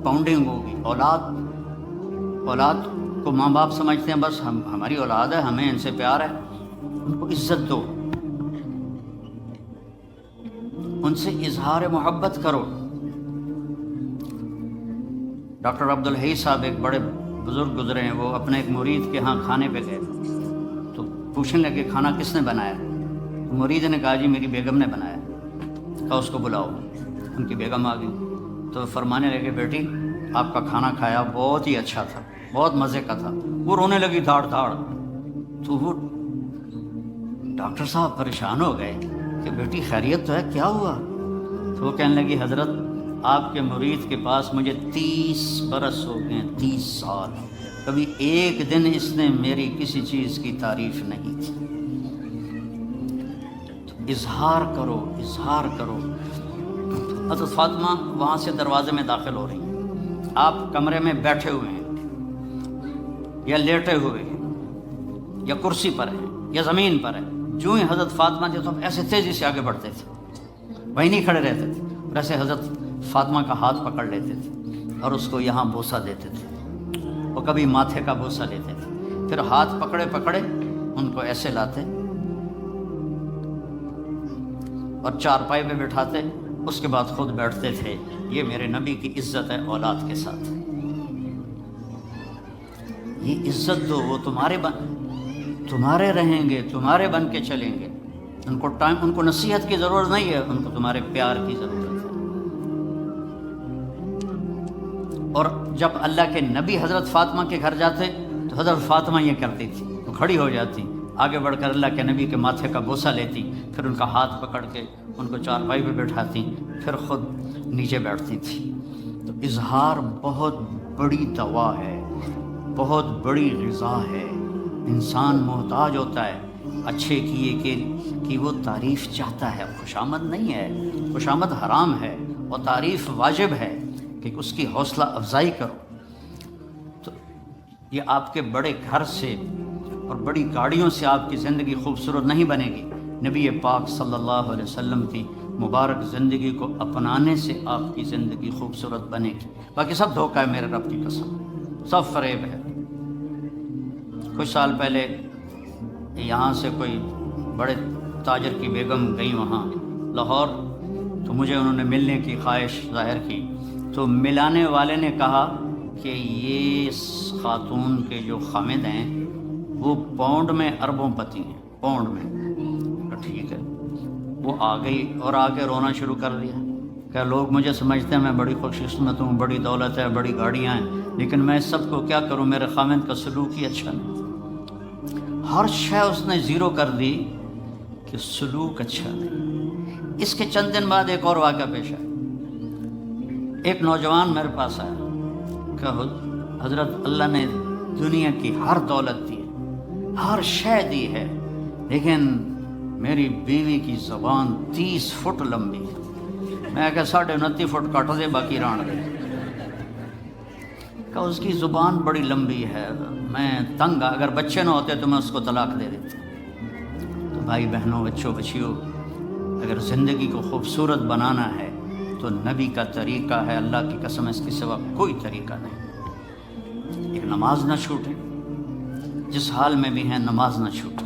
باؤنڈنگ ہوگی۔ اولاد کو ماں باپ سمجھتے ہیں بس ہماری اولاد ہے، ہمیں ان سے پیار ہے، ان کو عزت دو، ان سے اظہار محبت کرو۔ ڈاکٹر عبدالحی صاحب ایک بڑے بزرگ گزرے ہیں، وہ اپنے ایک مرید کے ہاں کھانے پہ گئے تو پوچھنے لگے کھانا کس نے بنایا؟ مرید نے کہا جی میری بیگم نے بنایا۔ کہا اس کو بلاؤ۔ ان کی بیگم آ گئی تو فرمانے لگے بیٹی آپ کا کھانا کھایا بہت ہی اچھا تھا، بہت مزے کا تھا۔ وہ رونے لگی دھاڑ دھاڑ۔ تو وہ ڈاکٹر صاحب پریشان ہو گئے کہ بیٹی خیریت تو ہے، کیا ہوا؟ تو وہ کہنے لگی حضرت آپ کے مرید کے پاس مجھے 30 برس ہو گئے، 30 سال، کبھی ایک دن اس نے میری کسی چیز کی تعریف نہیں کی۔ اظہار کرو، اظہار کرو۔ حضرت فاطمہ وہاں سے دروازے میں داخل ہو رہی ہیں، آپ کمرے میں بیٹھے ہوئے ہیں یا لیٹے ہوئے ہیں یا کرسی پر ہیں یا زمین پر ہیں، جو ہی حضرت فاطمہ تھے تو ایسے تیزی سے آگے بڑھتے تھے، وہیں نہیں کھڑے رہتے تھے، اور ایسے حضرت فاطمہ کا ہاتھ پکڑ لیتے تھے اور اس کو یہاں بوسہ دیتے تھے، وہ کبھی ماتھے کا بوسہ لیتے تھے، پھر ہاتھ پکڑے پکڑے ان کو ایسے لاتے اور چارپائی پہ بٹھاتے، اس کے بعد خود بیٹھتے تھے۔ یہ میرے نبی کی عزت ہے اولاد کے ساتھ، یہ عزت دو، وہ تمہارے رہیں گے، تمہارے بن کے چلیں گے۔ ان کو نصیحت کی ضرورت نہیں ہے، ان کو تمہارے پیار کی ضرورت ہے۔ اور جب اللہ کے نبی حضرت فاطمہ کے گھر جاتے تو حضرت فاطمہ یہ کرتی تھی، وہ کھڑی ہو جاتی، آگے بڑھ کر اللہ کے نبی کے ماتھے کا بوسہ لیتی، پھر ان کا ہاتھ پکڑ کے ان کو چارپائی پہ بٹھاتی، پھر خود نیچے بیٹھتی تھی۔ تو اظہار بہت بڑی دوا ہے، بہت بڑی غذا ہے۔ انسان محتاج ہوتا ہے اچھے کیے کہ وہ تعریف چاہتا ہے، خوشامد نہیں ہے، خوشامد حرام ہے، اور تعریف واجب ہے کہ اس کی حوصلہ افزائی کرو۔ تو یہ آپ کے بڑے گھر سے اور بڑی گاڑیوں سے آپ کی زندگی خوبصورت نہیں بنے گی، نبی پاک صلی اللہ علیہ وسلم کی مبارک زندگی کو اپنانے سے آپ کی زندگی خوبصورت بنے گی۔ باقی سب دھوکہ ہے، میرے رب کی قسم، سب فریب ہے۔ کچھ سال پہلے یہاں سے کوئی بڑے تاجر کی بیگم گئی وہاں لاہور، تو مجھے انہوں نے ملنے کی خواہش ظاہر کی، تو ملانے والے نے کہا کہ یہ خاتون کے جو خامد ہیں وہ پاؤنڈ میں اربوں پتی ہیں، پاؤنڈ میں۔ ٹھیک ہے، وہ آ گئی اور آ کے رونا شروع کر دیا کہ لوگ مجھے سمجھتے ہیں میں بڑی خوش قسمت ہوں، بڑی دولت ہے، بڑی گاڑیاں ہیں، لیکن میں سب کو کیا کروں، میرے خامد کا سلوک ہی اچھا نہیں۔ ہر شے اس نے زیرو کر دی کہ سلوک اچھا نہیں۔ اس کے چند دن بعد ایک اور واقعہ پیش آیا۔ ایک نوجوان میرے پاس آیا کہ حضرت اللہ نے دنیا کی ہر دولت دی ہے، ہر شے دی ہے، لیکن میری بیوی کی زبان 30 فٹ لمبی ہے۔ میں کہ 29.5 فٹ کٹ دے باقی ران دے۔ کہ اس کی زبان بڑی لمبی ہے، میں تنگ، اگر بچے نہ ہوتے تو میں اس کو طلاق دے دیتا۔ تو بھائی بہنوں، بچوں بچیوں، اگر زندگی کو خوبصورت بنانا ہے تو نبی کا طریقہ ہے، اللہ کی قسم اس کے سوا کوئی طریقہ نہیں۔ ایک نماز نہ چھوٹے، جس حال میں بھی ہیں نماز نہ چھوٹے۔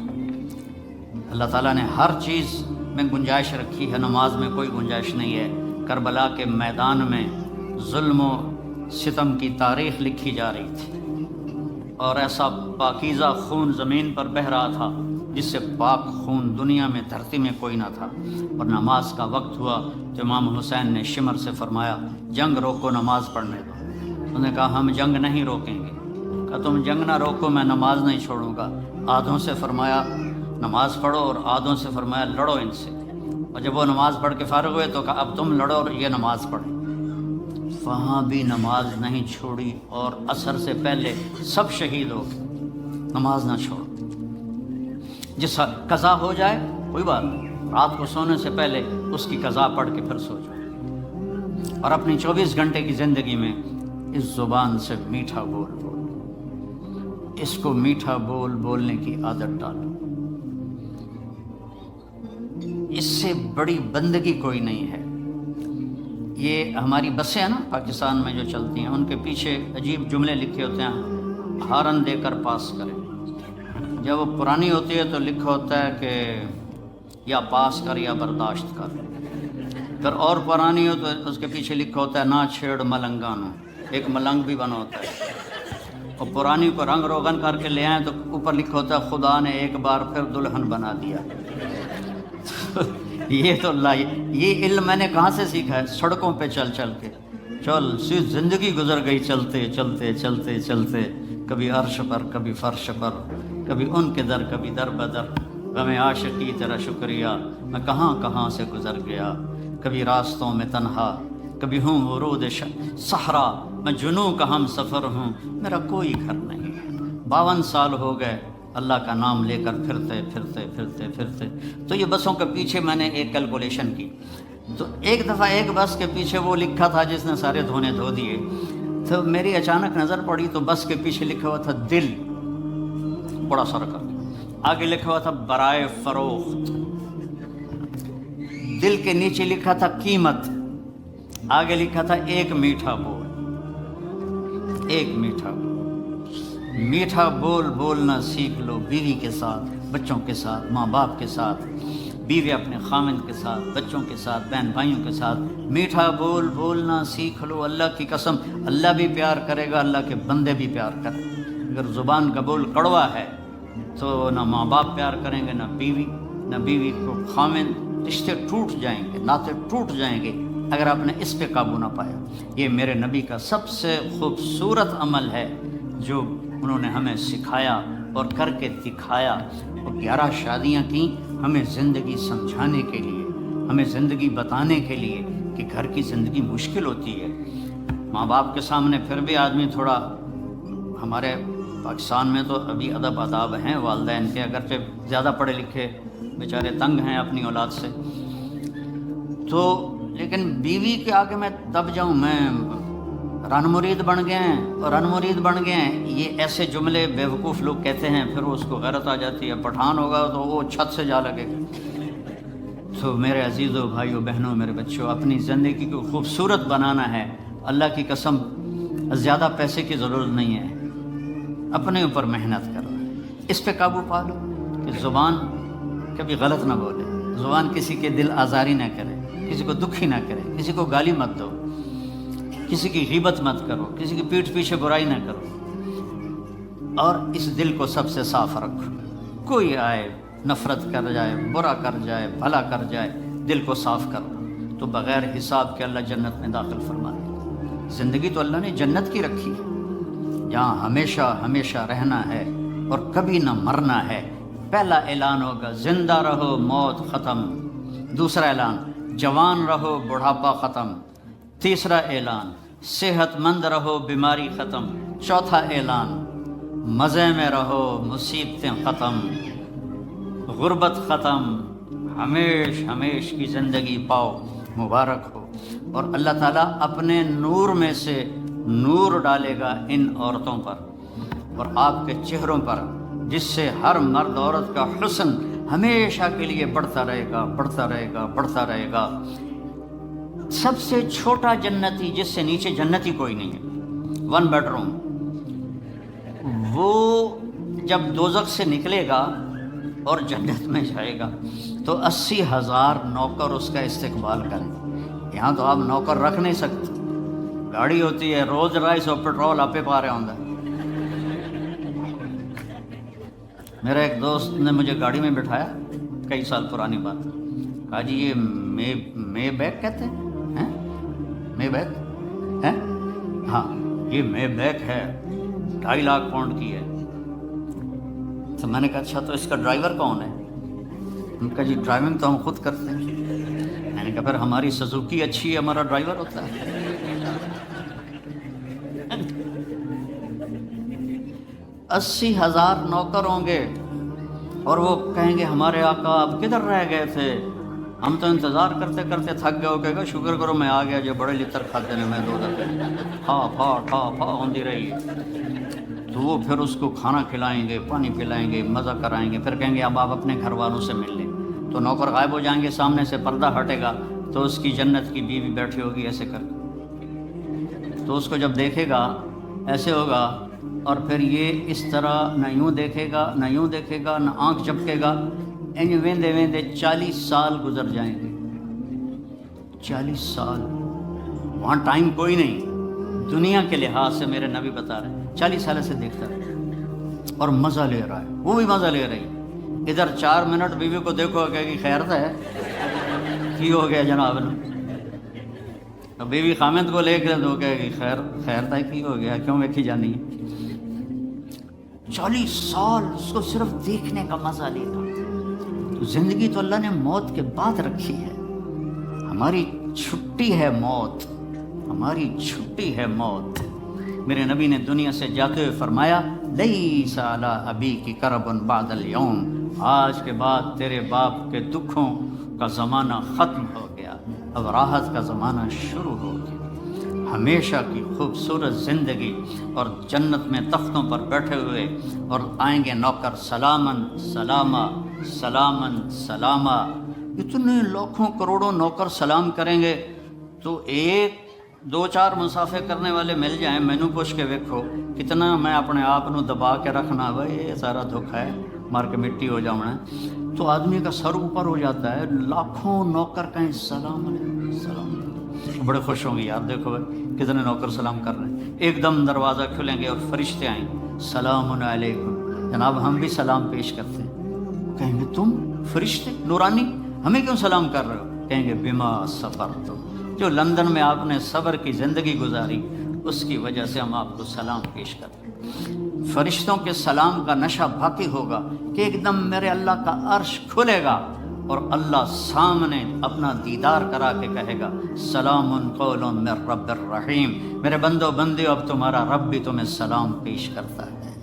اللہ تعالیٰ نے ہر چیز میں گنجائش رکھی ہے، نماز میں کوئی گنجائش نہیں ہے۔ کربلا کے میدان میں ظلم و ستم کی تاریخ لکھی جا رہی تھی، اور ایسا پاکیزہ خون زمین پر بہہ رہا تھا جس سے پاک خون دنیا میں، دھرتی میں کوئی نہ تھا۔ اور نماز کا وقت ہوا تو امام حسین نے شمر سے فرمایا جنگ روکو، نماز پڑھنے دو۔ انہوں نے کہا ہم جنگ نہیں روکیں گے۔ کہا تم جنگ نہ روکو، میں نماز نہیں چھوڑوں گا۔ آدھوں سے فرمایا نماز پڑھو اور آدھوں سے فرمایا لڑو ان سے۔ اور جب وہ نماز پڑھ کے فارغ ہوئے تو کہا اب تم لڑو اور یہ نماز پڑھو۔ وہاں بھی نماز نہیں چھوڑی، اور عصر سے پہلے سب شہید ہو گئے۔ نماز نہ چھوڑو، جس قضا ہو جائے کوئی بات نہیں، رات کو سونے سے پہلے اس کی قضا پڑھ کے پھر سو جاؤ، اور اپنی 24 گھنٹے کی زندگی میں اس زبان سے میٹھا بول بول، اس کو میٹھا بول بولنے کی عادت ڈالو۔ اس سے بڑی بندگی کوئی نہیں ہے۔ یہ ہماری بسیں ہیں نا پاکستان میں جو چلتی ہیں، ان کے پیچھے عجیب جملے لکھے ہوتے ہیں، ہارن دے کر پاس کریں۔ جب وہ پرانی ہوتی ہے تو لکھا ہوتا ہے کہ یا پاس کر یا برداشت کر، پھر اور پرانی ہو تو اس کے پیچھے لکھا ہوتا ہے نہ چھیڑ ملنگانو، ایک ملنگ بھی بنا ہوتا ہے۔ اور پرانی کو رنگ روغن کر کے لے آئیں تو اوپر لکھا ہوتا ہے خدا نے ایک بار پھر دلہن بنا دیا۔ یہ تو اللہ، یہ علم میں نے کہاں سے سیکھا ہے؟ سڑکوں پہ چل چل کے، زندگی گزر گئی چلتے چلتے چلتے چلتے، کبھی عرش پر کبھی فرش پر، کبھی ان کے در کبھی در بدر، غم عاشقی تیرا شکریہ میں کہاں کہاں سے گزر گیا، کبھی راستوں میں تنہا، کبھی ہوں ورود صحرا، میں جنوں کا ہم سفر ہوں، میرا کوئی گھر نہیں۔ 52 سال ہو گئے اللہ کا نام لے کر پھرتے پھرتے پھرتے پھرتے۔ تو یہ بسوں کے پیچھے میں نے ایک کیلکولیشن کی، تو ایک دفعہ ایک بس کے پیچھے وہ لکھا تھا جس نے سارے دھونے دھو دیے، تو میری اچانک نظر پڑی تو بس کے پیچھے لکھا ہوا تھا دل، بڑا سر کر، آگے لکھا ہوا تھا برائے فروخت، دل کے نیچے لکھا تھا قیمت، آگے لکھا تھا ایک میٹھا بول، ایک میٹھا بول۔ میٹھا بول بولنا سیکھ لو بیوی کے ساتھ، بچوں کے ساتھ، ماں باپ کے ساتھ، بیوی اپنے خامند کے ساتھ، بچوں کے ساتھ، بہن بھائیوں کے ساتھ، میٹھا بول بولنا سیکھ لو۔ اللہ کی قسم اللہ بھی پیار کرے گا، اللہ کے بندے بھی پیار کریں۔ اگر زبان کا بول کڑوا ہے تو نہ ماں باپ پیار کریں گے، نہ بیوی کو خامند، رشتے ٹوٹ جائیں گے، ناطے ٹوٹ جائیں گے اگر آپ نے اس پہ قابو نہ پایا۔ یہ میرے نبی کا سب سے خوبصورت عمل ہے جو انہوں نے ہمیں سکھایا اور کر کے دکھایا۔ اور 11 شادیاں کیں ہمیں زندگی سمجھانے کے لیے، ہمیں زندگی بتانے کے لیے کہ گھر کی زندگی مشکل ہوتی ہے۔ ماں باپ کے سامنے پھر بھی آدمی تھوڑا، ہمارے پاکستان میں تو ابھی ادب آداب ہیں والدین کے، اگرچہ زیادہ پڑھے لکھے بیچارے تنگ ہیں اپنی اولاد سے، تو لیکن بیوی کے آگے میں دب جاؤں، میں رن مرید بن گئے ہیں اور رن مرید بن گئے ہیں، یہ ایسے جملے بیوقوف لوگ کہتے ہیں، پھر اس کو غیرت آ جاتی ہے، پٹھان ہوگا تو وہ چھت سے جا لگے گا۔ تو میرے عزیزوں، بھائیوں، بہنوں، میرے بچوں، اپنی زندگی کو خوبصورت بنانا ہے۔ اللہ کی قسم زیادہ پیسے کی ضرورت نہیں ہے، اپنے اوپر محنت کرو، اس پہ قابو پا لو کہ زبان کبھی غلط نہ بولے، زبان کسی کے دل آزاری نہ کرے، کسی کو دکھی نہ کرے، کسی کو گالی مت دو، کسی کی غیبت مت کرو، کسی کی پیٹھ پیچھے برائی نہ کرو، اور اس دل کو سب سے صاف رکھو۔ کوئی آئے نفرت کر جائے، برا کر جائے، بھلا کر جائے، دل کو صاف کرو تو بغیر حساب کے اللہ جنت میں داخل فرما دے گا۔ زندگی تو اللہ نے جنت کی رکھی ہے جہاں ہمیشہ ہمیشہ رہنا ہے اور کبھی نہ مرنا ہے۔ پہلا اعلان ہوگا زندہ رہو موت ختم، دوسرا اعلان جوان رہو بڑھاپا ختم، تیسرا اعلان صحت مند رہو بیماری ختم، چوتھا اعلان مزے میں رہو مصیبتیں ختم، غربت ختم، ہمیش کی زندگی پاؤ، مبارک ہو۔ اور اللہ تعالیٰ اپنے نور میں سے نور ڈالے گا ان عورتوں پر اور آپ کے چہروں پر، جس سے ہر مرد عورت کا حسن ہمیشہ کے لیے بڑھتا رہے گا، بڑھتا رہے گا، بڑھتا رہے گا۔ سب سے چھوٹا جنتی جس سے نیچے جنتی کوئی نہیں ہے، 1 بیڈ روم، وہ جب دوزخ سے نکلے گا اور جنت میں جائے گا تو 80,000 نوکر اس کا استقبال کریں۔ یہاں تو آپ نوکر رکھ نہیں سکتے، گاڑی ہوتی ہے روز رائس اور پیٹرول آپ پا رہے ہوں۔ میرا ایک دوست نے مجھے گاڑی میں بٹھایا، کئی سال پرانی بات، کہا جی یہ مے بیک کہتے ہیں، مے بیک ہے؟ ہاں یہ مے بیک ہے، 2.5 لاکھ پاؤنڈ کی ہے۔ تو میں نے کہا اچھا تو اس کا ڈرائیور کون ہے؟ ان کا جی ڈرائیونگ تو ہم خود کرتے ہیں۔ میں نے کہا پھر ہماری سزوکی اچھی ہے، ہمارا ڈرائیور ہوتا ہے۔ 80,000 نوکر ہوں گے اور وہ کہیں گے ہمارے آقا آپ کدھر رہ گئے تھے، ہم تو انتظار کرتے کرتے تھک گئے ہو، کہے گا شکر کرو میں آ گیا جو بڑے لطر کھاتے ہیں میں 2 دن ٹھا ہوتی رہی۔ تو وہ پھر اس کو کھانا کھلائیں گے، پانی پلائیں گے، مزہ کرائیں گے، پھر کہیں گے اب آپ اپنے گھر والوں سے مل لیں۔ تو نوکر غائب ہو جائیں گے، سامنے سے پردہ ہٹے گا تو اس کی جنت کی بیوی بیٹھی ہوگی ایسے کر کے، تو اس کو جب دیکھے گا ایسے ہوگا، اور پھر یہ اس طرح نہ یوں دیکھے گا نہ یوں دیکھے گا نہ آنکھ جھپکے گا، ان ویندے ویندے 40 سال گزر جائیں گے۔ 40 سال، وہاں ٹائم کوئی نہیں، دنیا کے لحاظ سے میرے نبی بتا رہے ہیں 40 سال سے دیکھتا رہے اور مزہ لے رہا ہے، وہ بھی مزہ لے رہی ہے۔ ادھر 4 منٹ بیوی کو دیکھو کہ خیر تو ہے کی ہو گیا جناب نے، تو بیوی خامد کو لے کے تو کہ خیر تھا کی ہو گیا، کیوں ویکھی جانی ہے۔ 40 سال اس کو صرف دیکھنے کا مزہ لے گا۔ تو زندگی تو اللہ نے موت کے بعد رکھی ہے، ہماری چھٹی ہے موت، ہماری چھٹی ہے موت۔ میرے نبی نے دنیا سے جاتے ہوئے فرمایا لیس علی ابیک کرب بعد اليوم، آج کے بعد تیرے باپ کے دکھوں کا زمانہ ختم ہو گیا، اب راحت کا زمانہ شروع ہو گیا۔ ہمیشہ کی خوبصورت زندگی، اور جنت میں تختوں پر بیٹھے ہوئے، اور آئیں گے نوکر سلامن سلامہ سلامن سلامہ، اتنے لاکھوں کروڑوں نوکر سلام کریں گے، تو ایک 2-4 مسافے کرنے والے مل جائیں، مینو پوچھ کے ویکھو کتنا میں اپنے آپ نو دبا کے رکھنا، بھائی یہ سارا دکھ ہے مار کے مٹی ہو جاؤں ہے، تو آدمی کا سر اوپر ہو جاتا ہے، لاکھوں نوکر کہیں سلام علیکم سلام علیکم، بڑے خوش ہوں گے یار، دیکھو بھائی کتنے نوکر سلام کر رہے ہیں۔ ایک دم دروازہ کھلیں گے اور فرشتے آئیں گے، سلام علیکم، جناب ہم بھی سلام پیش کرتے ہیں۔ کہیں گے تم فرشتے نورانی ہمیں کیوں سلام کر رہے ہو؟ کہیں گے بما صبرتم، جو لندن میں آپ نے صبر کی زندگی گزاری اس کی وجہ سے ہم آپ کو سلام پیش کرتے ہیں۔ فرشتوں کے سلام کا نشہ باقی ہوگا کہ ایک دم میرے اللہ کا عرش کھلے گا اور اللہ سامنے اپنا دیدار کرا کے کہے گا سلام قول من رب الرحیم، میرے بندو بندیو اب تمہارا رب بھی تمہیں سلام پیش کرتا ہے۔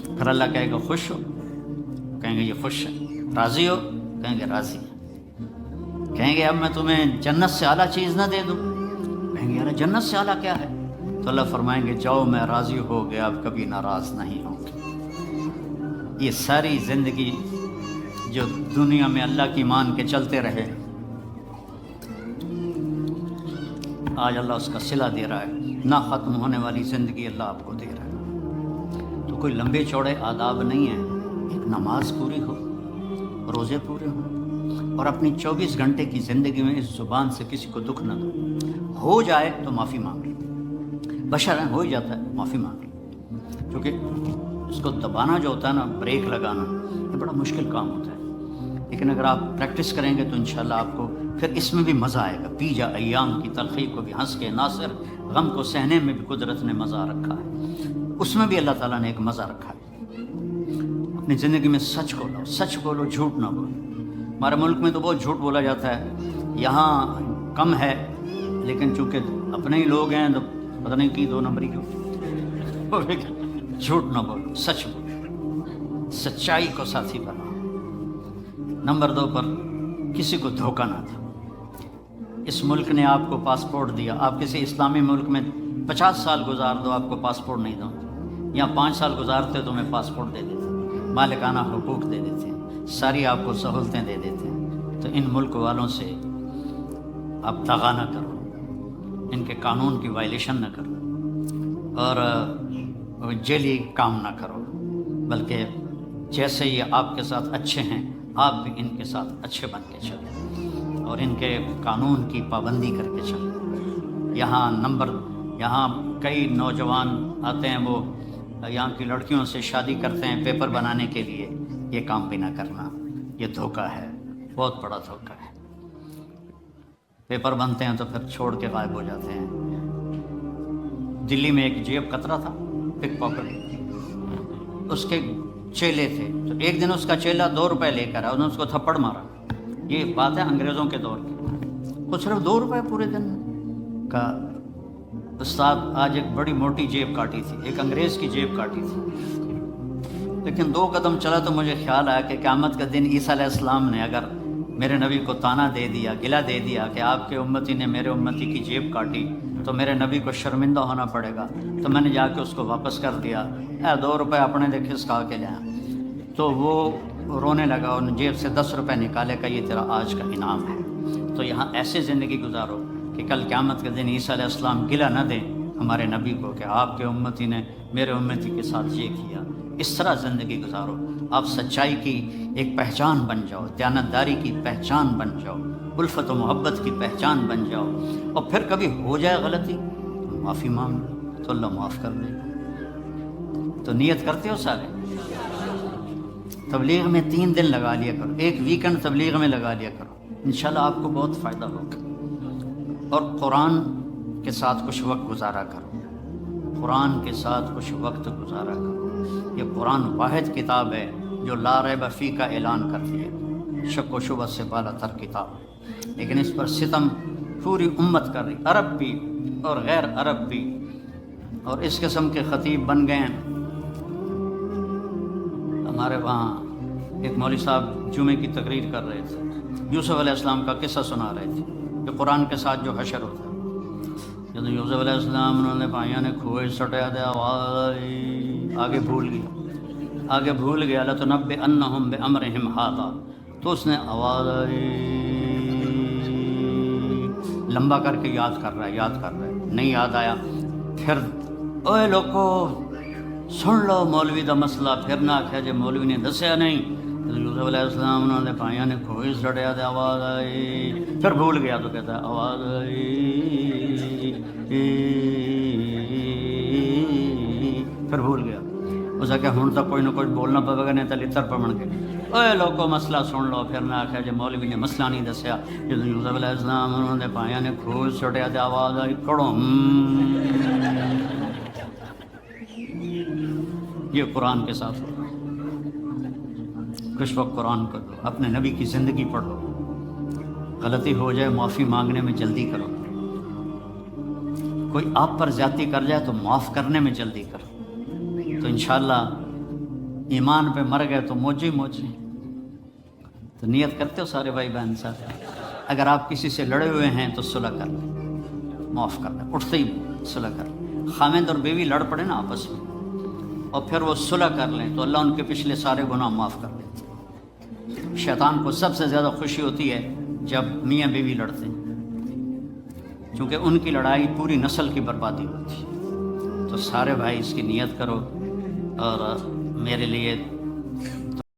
پھر اللہ کہے گا خوش ہو؟ کہیں گے یہ خوش ہے۔ راضی ہو؟ کہیں گے راضی ہے۔ کہیں گے اب میں تمہیں جنت سے اعلیٰ چیز نہ دے دوں؟ کہیں گے یار جنت سے اعلیٰ کیا ہے؟ تو اللہ فرمائیں گے جاؤ میں راضی ہو گیا، اب کبھی ناراض نہیں ہوں گے۔ یہ ساری زندگی جو دنیا میں اللہ کی مان کے چلتے رہے، آج اللہ اس کا صلہ دے رہا ہے، نہ ختم ہونے والی زندگی اللہ آپ کو دے رہا ہے۔ تو کوئی لمبے چوڑے آداب نہیں ہیں، ایک نماز پوری ہو، روزے پورے ہوں، اور اپنی 24 گھنٹے کی زندگی میں اس زبان سے کسی کو دکھ نہ دو۔ ہو جائے تو معافی مانگ لو، بشر ہو ہی جاتا ہے، معافی مانگ لو، کیونکہ اس کو دبانا جو ہوتا ہے نا، بریک لگانا، یہ بڑا مشکل کام ہوتا ہے، لیکن اگر آپ پریکٹس کریں گے تو انشاءاللہ آپ کو پھر اس میں بھی مزہ آئے گا۔ پی جا ایام کی تلخی کو بھی ہنس کے، ناصر غم کو سہنے میں بھی قدرت نے مزہ رکھا ہے، اس میں بھی اللہ تعالیٰ نے ایک مزہ رکھا ہے۔ اپنی زندگی میں سچ بولو، سچ بولو، جھوٹ نہ بولو۔ ہمارے ملک میں تو بہت جھوٹ بولا جاتا ہے، یہاں کم ہے، لیکن چونکہ اپنے ہی لوگ ہیں تو پتہ نہیں کی 2 نمبری کیوں۔ جھوٹ نہ بولو، سچ بولو، سچائی کو ساتھی بناؤ۔ نمبر 2 پر کسی کو دھوکہ نہ دو۔ اس ملک نے آپ کو پاسپورٹ دیا، آپ کسی اسلامی ملک میں 50 سال گزار دو، آپ کو پاسپورٹ نہیں دو، یا 5 سال گزارتے تو میں پاسپورٹ دے دیتے، مالکانہ حقوق دے دیتے، ساری آپ کو سہولتیں دے دیتے ہیں۔ تو ان ملک والوں سے آپ دغا نہ کرو، ان کے قانون کی وائلیشن نہ کرو، اور جیلی کام نہ کرو، بلکہ جیسے یہ آپ کے ساتھ اچھے ہیں آپ بھی ان کے ساتھ اچھے بن کے چلیں، اور ان کے قانون کی پابندی کر کے چلیں۔ یہاں کئی نوجوان آتے ہیں، وہ یہاں کی لڑکیوں سے شادی کرتے ہیں پیپر بنانے کے لیے، یہ کام بھی نہ کرنا، یہ دھوکہ ہے، بہت بڑا دھوکہ ہے۔ پیپر بنتے ہیں تو پھر چھوڑ کے غائب ہو جاتے ہیں۔ دلی میں ایک جیب کترا تھا، پک پاکٹ، اس کے چیلے تھے، تو ایک دن اس کا چیلا 2 روپے لے کر آیا، انہوں نے اس کو تھپڑ مارا۔ یہ بات ہے انگریزوں کے دور کی، وہ صرف 2 روپے پورے دن کا۔ استاد آج ایک بڑی موٹی جیب کاٹی تھی، ایک انگریز کی جیب کاٹی تھی، لیکن 2 قدم چلا تو مجھے خیال آیا کہ قیامت کا دن عیسیٰ علیہ السلام نے اگر میرے نبی کو تانا دے دیا، گلہ دے دیا کہ آپ کے امتی نے میرے امتی کی جیب کاٹی، تو میرے نبی کو شرمندہ ہونا پڑے گا، تو میں نے جا کے اس کو واپس کر دیا، 2 روپے اپنے دیکھے کھا کے لیا۔ تو وہ رونے لگا، ان جیب سے 10 روپے نکالے، کا یہ تیرا آج کا انعام ہے۔ تو تو یہاں ایسے زندگی گزارو کہ کل قیامت کے دن عیسیٰ علیہ السلام گلہ نہ دیں ہمارے نبی کو کہ آپ کے امتی نے میرے امتی کے ساتھ یہ کیا. اس طرح زندگی گزارو. آپ سچائی کی ایک پہچان بن جاؤ، دیانتداری کی پہچان بن جاؤ، الفت و محبت کی پہچان بن جاؤ. اور پھر کبھی ہو جائے غلطی تو معافی مانگ لو تو اللہ معاف کر دے گا. تو نیت کرتے ہو سارے؟ تبلیغ میں 3 دن لگا لیا کرو، ایک ویکنڈ تبلیغ میں لگا لیا کرو، انشاءاللہ آپ کو بہت فائدہ ہوگا. اور قرآن کے ساتھ کچھ وقت گزارا کرو، قرآن کے ساتھ کچھ وقت گزارا کرو. یہ قرآن واحد کتاب ہے جو لا ریب فیہ کا اعلان کرتی ہے، شک و شبہ سے بالا تر کتاب ہے. لیکن اس پر ستم پوری امت کر رہی، عرب بھی اور غیر عرب بھی. اور اس قسم کے خطیب بن گئے ہیں. ہمارے وہاں ایک مولوی صاحب جمعے کی تقریر کر رہے تھے، یوسف علیہ السلام کا قصہ سنا رہے تھے کہ قرآن کے ساتھ جو حشر ہوتا ہے. جب یوسف علیہ السلام انہوں نے بھائیوں نے کھوئے سٹیا دیا، آواز آگے بھول گیا لَتُنَبِّئَنَّهُمْ بِأَمْرِهِمْ هَٰذَا. تو اس نے آواز لمبا کر کے یاد کر رہا ہے، نہیں یاد آیا. پھر اوے لوگو سن لو مولوی دا مسئلہ. پھر نہ آخیا جی مولوی نے دسیا نہیں. یوسف علیہ السلام انہوں نے بھائیوں نے کھوئی سٹیا دیا، آواز آئی. پھر بھول گیا تو کہتا ہے آواز آئی، پھر بھول گیا. اس کہ ہوں تو کوئی نہ کوئی بولنا پڑے گا، نہیں تو لتر پڑھ کے اے لوگوں مسئلہ سن لو. پھر نہ آخیا جی مولوی نے مسئلہ نہیں دسیا. جب یوسف علیہ السلام انہوں نے بھائیوں نے کھوئی سٹیا دیا، آواز آئی پڑھو. یہ قرآن کے ساتھ ہو. کچھ وقت قرآن کو دو، اپنے نبی کی زندگی پڑھو. غلطی ہو جائے معافی مانگنے میں جلدی کرو. کوئی آپ پر زیادتی کر جائے تو معاف کرنے میں جلدی کرو. تو انشاءاللہ ایمان پہ مر گئے تو موجی. تو نیت کرتے ہو سارے بھائی بہن ساتھ؟ اگر آپ کسی سے لڑے ہوئے ہیں تو صلح کر لیں، معاف کر لیں، اٹھتے ہی صلح کر لیں. خاوند اور بیوی لڑ پڑے نا آپس میں اور پھر وہ صلح کر لیں تو اللہ ان کے پچھلے سارے گناہ معاف کر دیتے. شیطان کو سب سے زیادہ خوشی ہوتی ہے جب میاں بیوی لڑتے ہیں، کیونکہ ان کی لڑائی پوری نسل کی بربادی ہوتی ہے. تو سارے بھائی اس کی نیت کرو اور میرے لیے